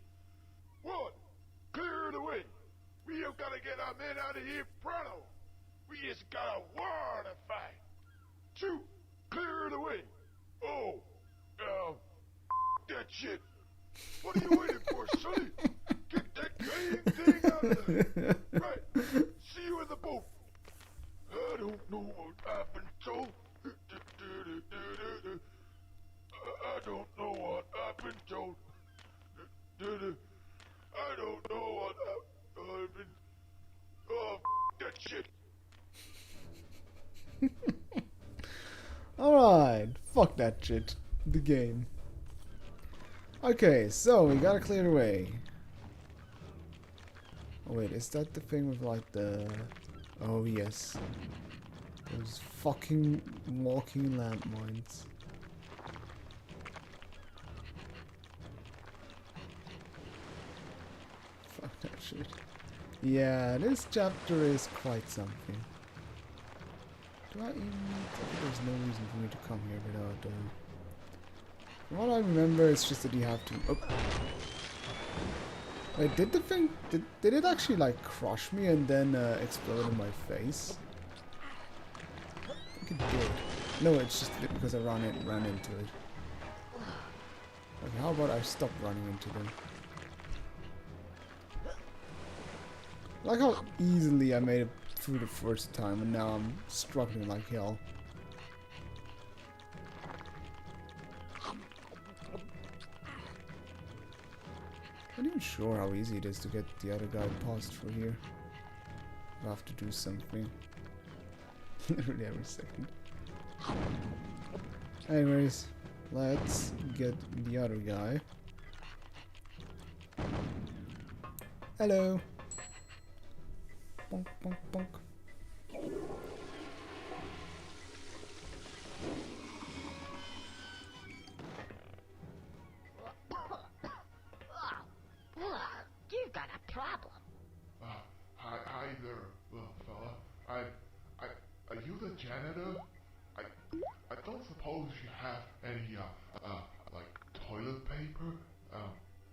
Speaker 4: 1. Clear the way. We have got to get our men out of here pronto. We just got a war to fight. 2. Clear the way. Oh. That shit. What are you waiting for, sonny? Get that damn thing out of there. Right. See you in the boat. I don't know what I've been told. I don't know what I've been told. I don't know what I've been... Oh, that shit.
Speaker 1: Alright, fuck that shit. The game. Okay, so we gotta clear the way. Oh wait, is that the thing with like the... Oh yes. Those fucking walking landmines. Fuck that shit. Yeah, this chapter is quite something. Do I even... There's no reason for me to come here without... From what I remember, it's just that you have to... Oh. Wait, did the thing... Did it actually, like, crush me and then explode in my face? I think it did. No, it's just because I ran into it. Okay, how about I stop running into them? I like how easily I made it through the first time, and now I'm struggling like hell. I'm not even sure how easy it is to get the other guy past through here. I have to do something. Literally every second. Anyways, let's get the other guy. Hello. Bonk, bonk, bonk.
Speaker 3: You've got a problem.
Speaker 4: Hi there, little fella. Are you the janitor? I don't suppose you have any, like, toilet paper?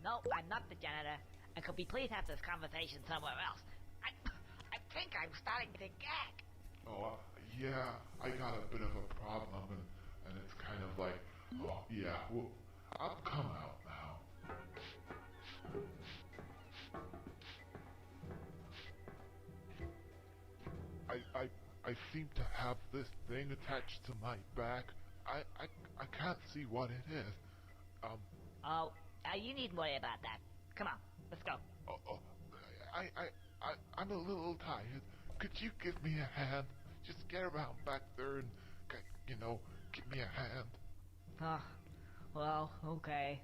Speaker 3: No, I'm not the janitor. And could we please have this conversation somewhere else? I think I'm starting to gag.
Speaker 4: Oh, yeah, I got a bit of a problem, and it's kind of like, oh, yeah, well, I'll come out now. I
Speaker 6: seem to have this thing attached to my back. I can't see what it is.
Speaker 3: Oh, you needn't worry about that. Come on, let's go.
Speaker 6: Oh, I'm a little tired. Could you give me a hand? Just get around back there and, you know, give me a hand.
Speaker 3: Oh, well, okay.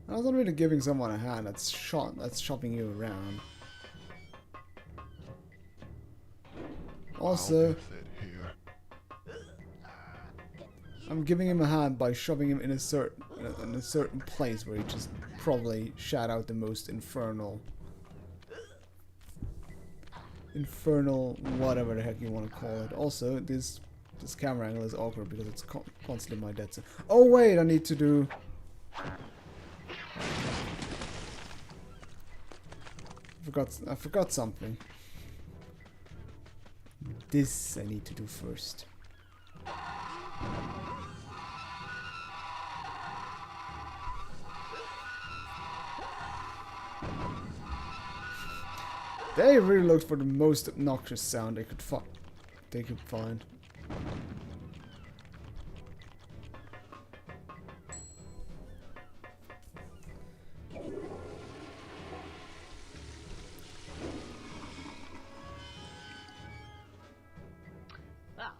Speaker 1: I was not really giving someone a hand. That's shopping you around. Also,
Speaker 6: I'll just sit here.
Speaker 1: I'm giving him a hand by shoving him in a certain place where he just probably shout out the most infernal whatever the heck you want to call it. Also, this camera angle is awkward because it's constantly my dead zone. Oh wait, I need to do. I forgot something. This I need to do first. They really looked for the most obnoxious sound they could find.
Speaker 3: Oh,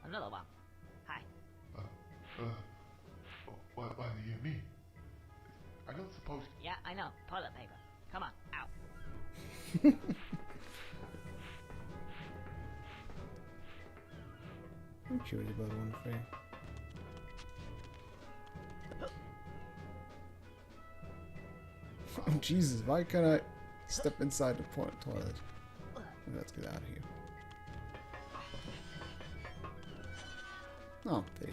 Speaker 3: another one. Hi.
Speaker 6: What do you mean? I don't suppose...
Speaker 3: Yeah, I know. Toilet paper. Come on, out.
Speaker 1: I'm curious about one thing. Oh Jesus, why can't I step inside the toilet? Let's get out of here. Oh, pity.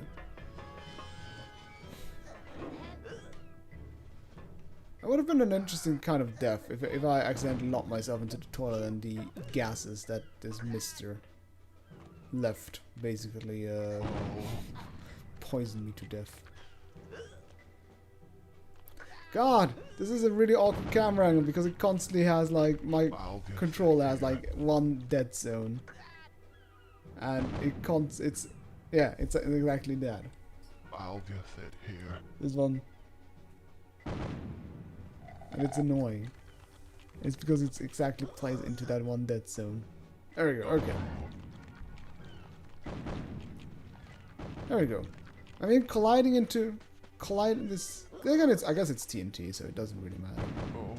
Speaker 1: It would have been an interesting kind of death if I accidentally locked myself into the toilet and the gases that this mister left basically poisoned me to death. God, this is a really awkward camera angle because it constantly has like my controller has like one dead zone, and it's exactly that.
Speaker 6: I'll just sit here.
Speaker 1: This one, and it's annoying. It's because it's exactly plays into that one dead zone. There we go. Okay. There we go. I mean, colliding this. Again, I guess it's TNT, so it doesn't really matter.
Speaker 6: Oh.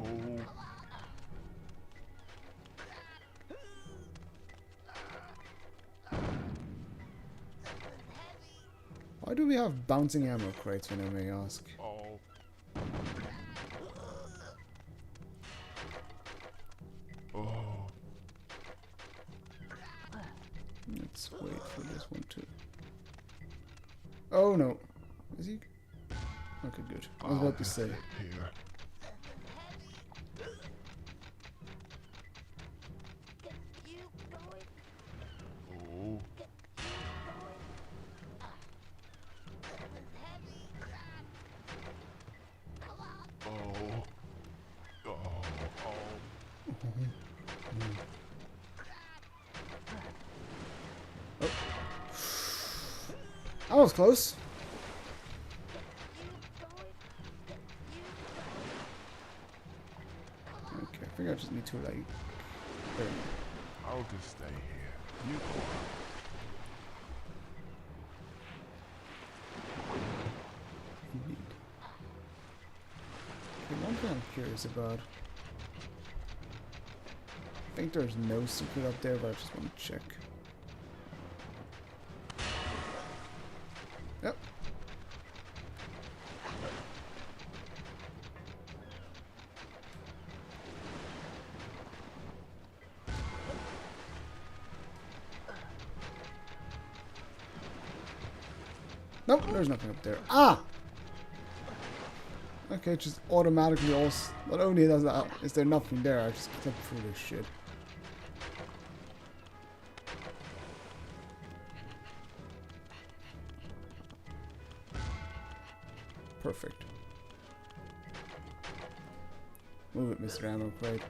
Speaker 1: Why do we have bouncing ammo crates, when I may ask?
Speaker 6: Oh. Oh.
Speaker 1: Let's wait for this one too. Oh no. Is he? Okay, good. I was about to say.
Speaker 6: Here. Oh. Oh.
Speaker 1: Oh. I was close. Okay, I think I just need to like. There we go.
Speaker 6: I'll just stay here. You go on.
Speaker 1: Indeed. Okay, one thing I'm curious about. I think there's no secret up there, but I just want to check. Yep. Nope, there's nothing up there. Ah! Okay, just automatically also... Not only does that, is there nothing there, I just clip through this shit. Perfect. Move it, Mr. Ammo Crate.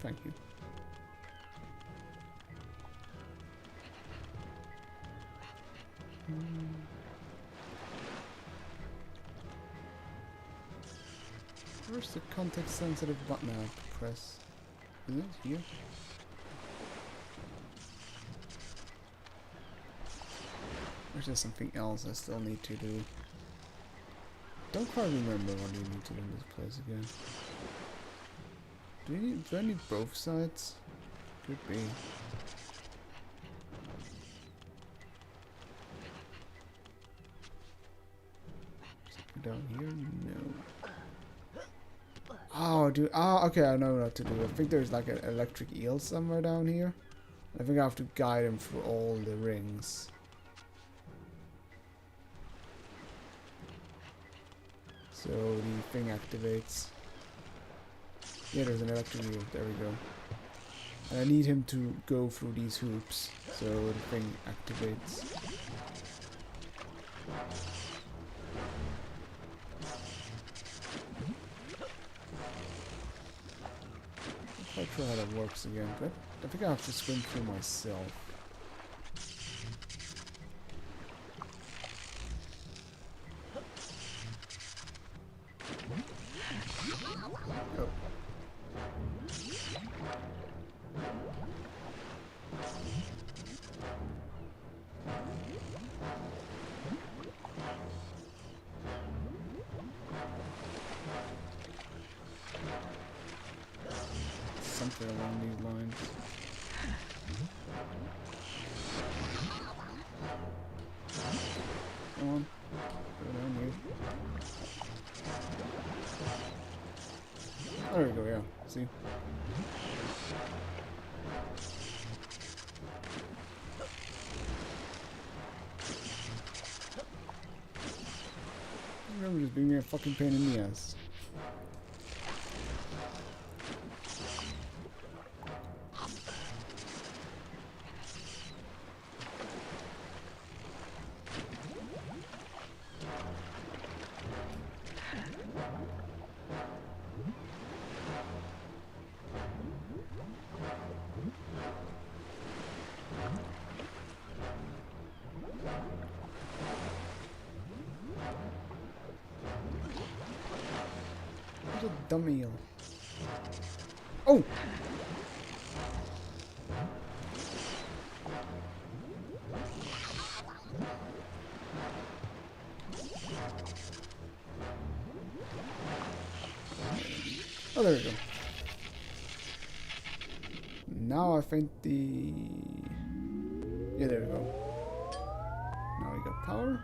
Speaker 1: Thank you. Where's the context-sensitive button I have to press? Is it here? Or is there something else I still need to do? Don't quite remember what you need to do in this place again. Do I need both sides? Could be. Something down here? No. Oh, dude. Oh, okay, I know what to do. I think there's like an electric eel somewhere down here. I think I have to guide him through all the rings. So the thing activates. Yeah, there's an electric eel. There we go. And I need him to go through these hoops. So the thing activates. I'm not sure how that works again, but I think I have to swim through myself. Oh. Something along these lines. Come on. Go down here. There we go, yeah. See? Remember just being a fucking pain in the ass. What a dumb eel. Oh! Oh, there we go. Now I think the... Yeah, there we go. Now we got power.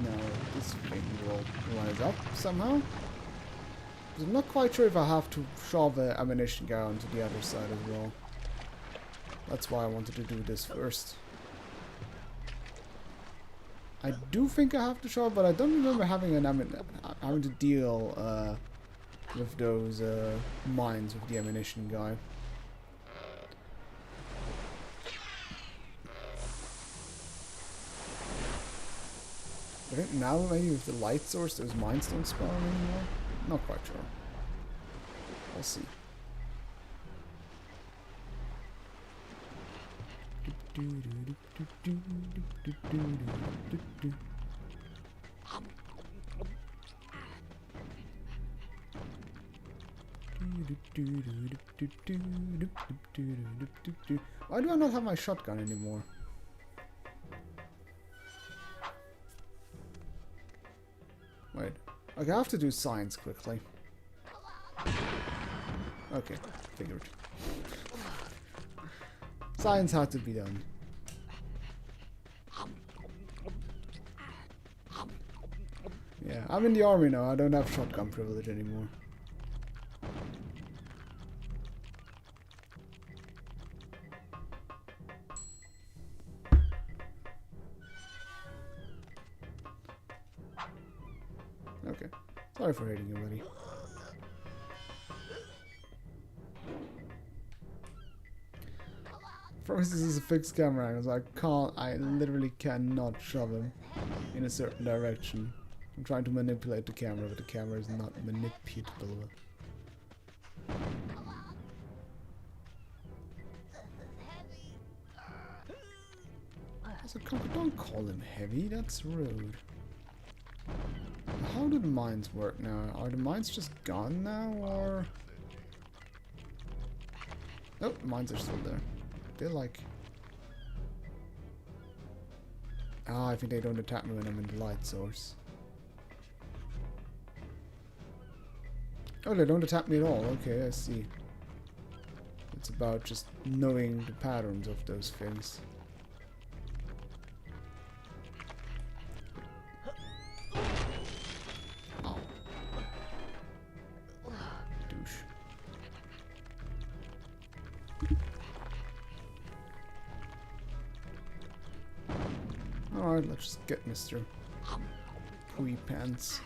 Speaker 1: Now this thing will rise up somehow. I'm not quite sure if I have to shove an ammunition guy onto the other side as well. That's why I wanted to do this first. I do think I have to shove, but I don't remember having having to deal with those mines with the ammunition guy. I think now maybe with the light source those mines don't spawn anymore. Not quite sure. We'll see. Why do I not have my shotgun anymore? Wait. Okay, I have to do science quickly. Okay, figured. Science had to be done. Yeah, I'm in the army now. I don't have shotgun privilege anymore. Okay. Sorry for hating you, buddy. First, this is a fixed camera angle, so I literally cannot shove him in a certain direction. I'm trying to manipulate the camera, but the camera is not manipulable. So Conker, don't call him heavy, that's rude. How do the mines work now? Are the mines just gone now, or... Oh, the mines are still there. They're like... Ah, I think they don't attack me when I'm in the light source. Oh, they don't attack me at all. Okay, I see. It's about just knowing the patterns of those things. Oh. Douche. Alright, let's just get Mr. Pooey Pants.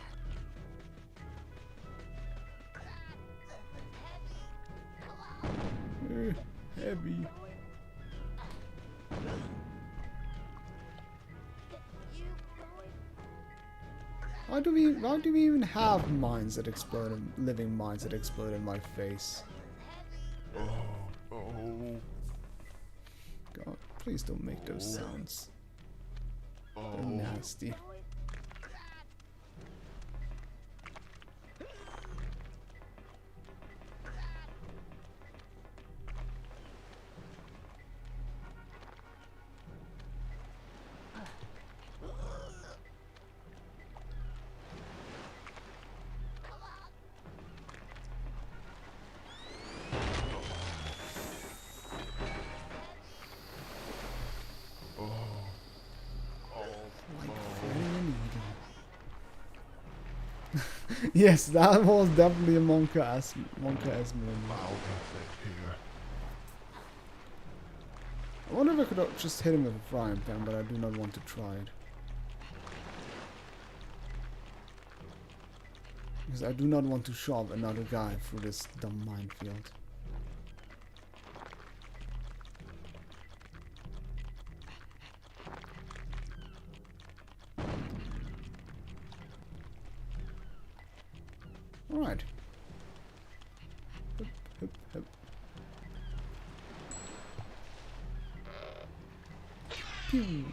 Speaker 1: Heavy. Why do we even have mines that explode and living mines that explode in my face?
Speaker 6: Oh.
Speaker 1: God, please don't make those sounds. They're nasty. Yes, that was definitely a Monka-esque moment. I wonder if I could just hit him with a frying pan, but I do not want to try it. Because I do not want to shove another guy through this dumb minefield. Alright. Hup, hup, hup. Pew.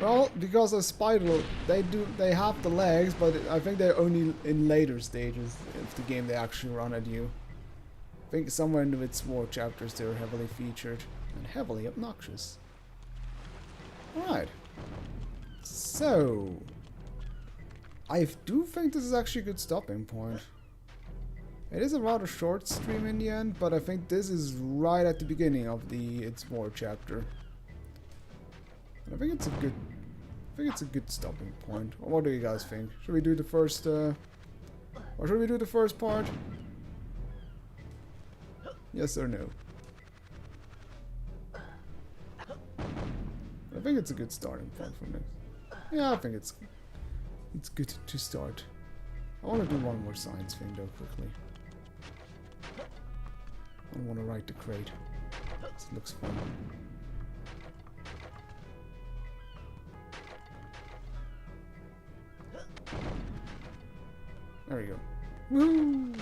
Speaker 1: Well, because of Spider, they have the legs, but I think they're only in later stages of the game they actually run at you. I think somewhere in its war chapters they're heavily featured and heavily obnoxious. Alright. So I do think this is actually a good stopping point. It is a rather short stream in the end, but I think this is right at the beginning of its war chapter. I think it's a good stopping point. What do you guys think? Should we do the first or should we do the first part? Yes or no? I think it's a good starting point for this. Yeah, I think it's good to start. I want to do one more science thing though quickly. I want to write the crate. This looks fun. There we go. Woo!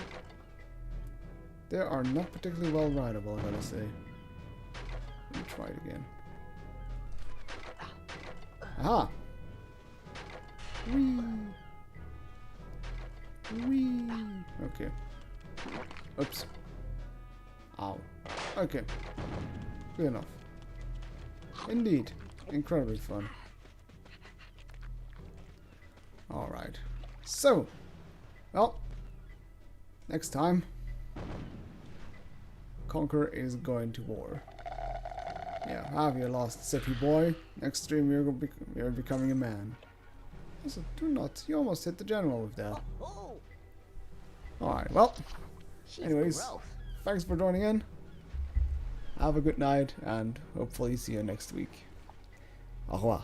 Speaker 1: They are not particularly well rideable, I gotta say. Let me try it again. Aha! Whee! Whee! Okay. Oops. Ow. Okay. Good enough. Indeed. Incredibly fun. Alright. So, well, next time, Conker is going to war. Yeah, have you lost, city boy? Next stream you're becoming a man. Also, do not. You almost hit the general with that. Alright, well, anyways, thanks for joining in. Have a good night, and hopefully see you next week. Au revoir.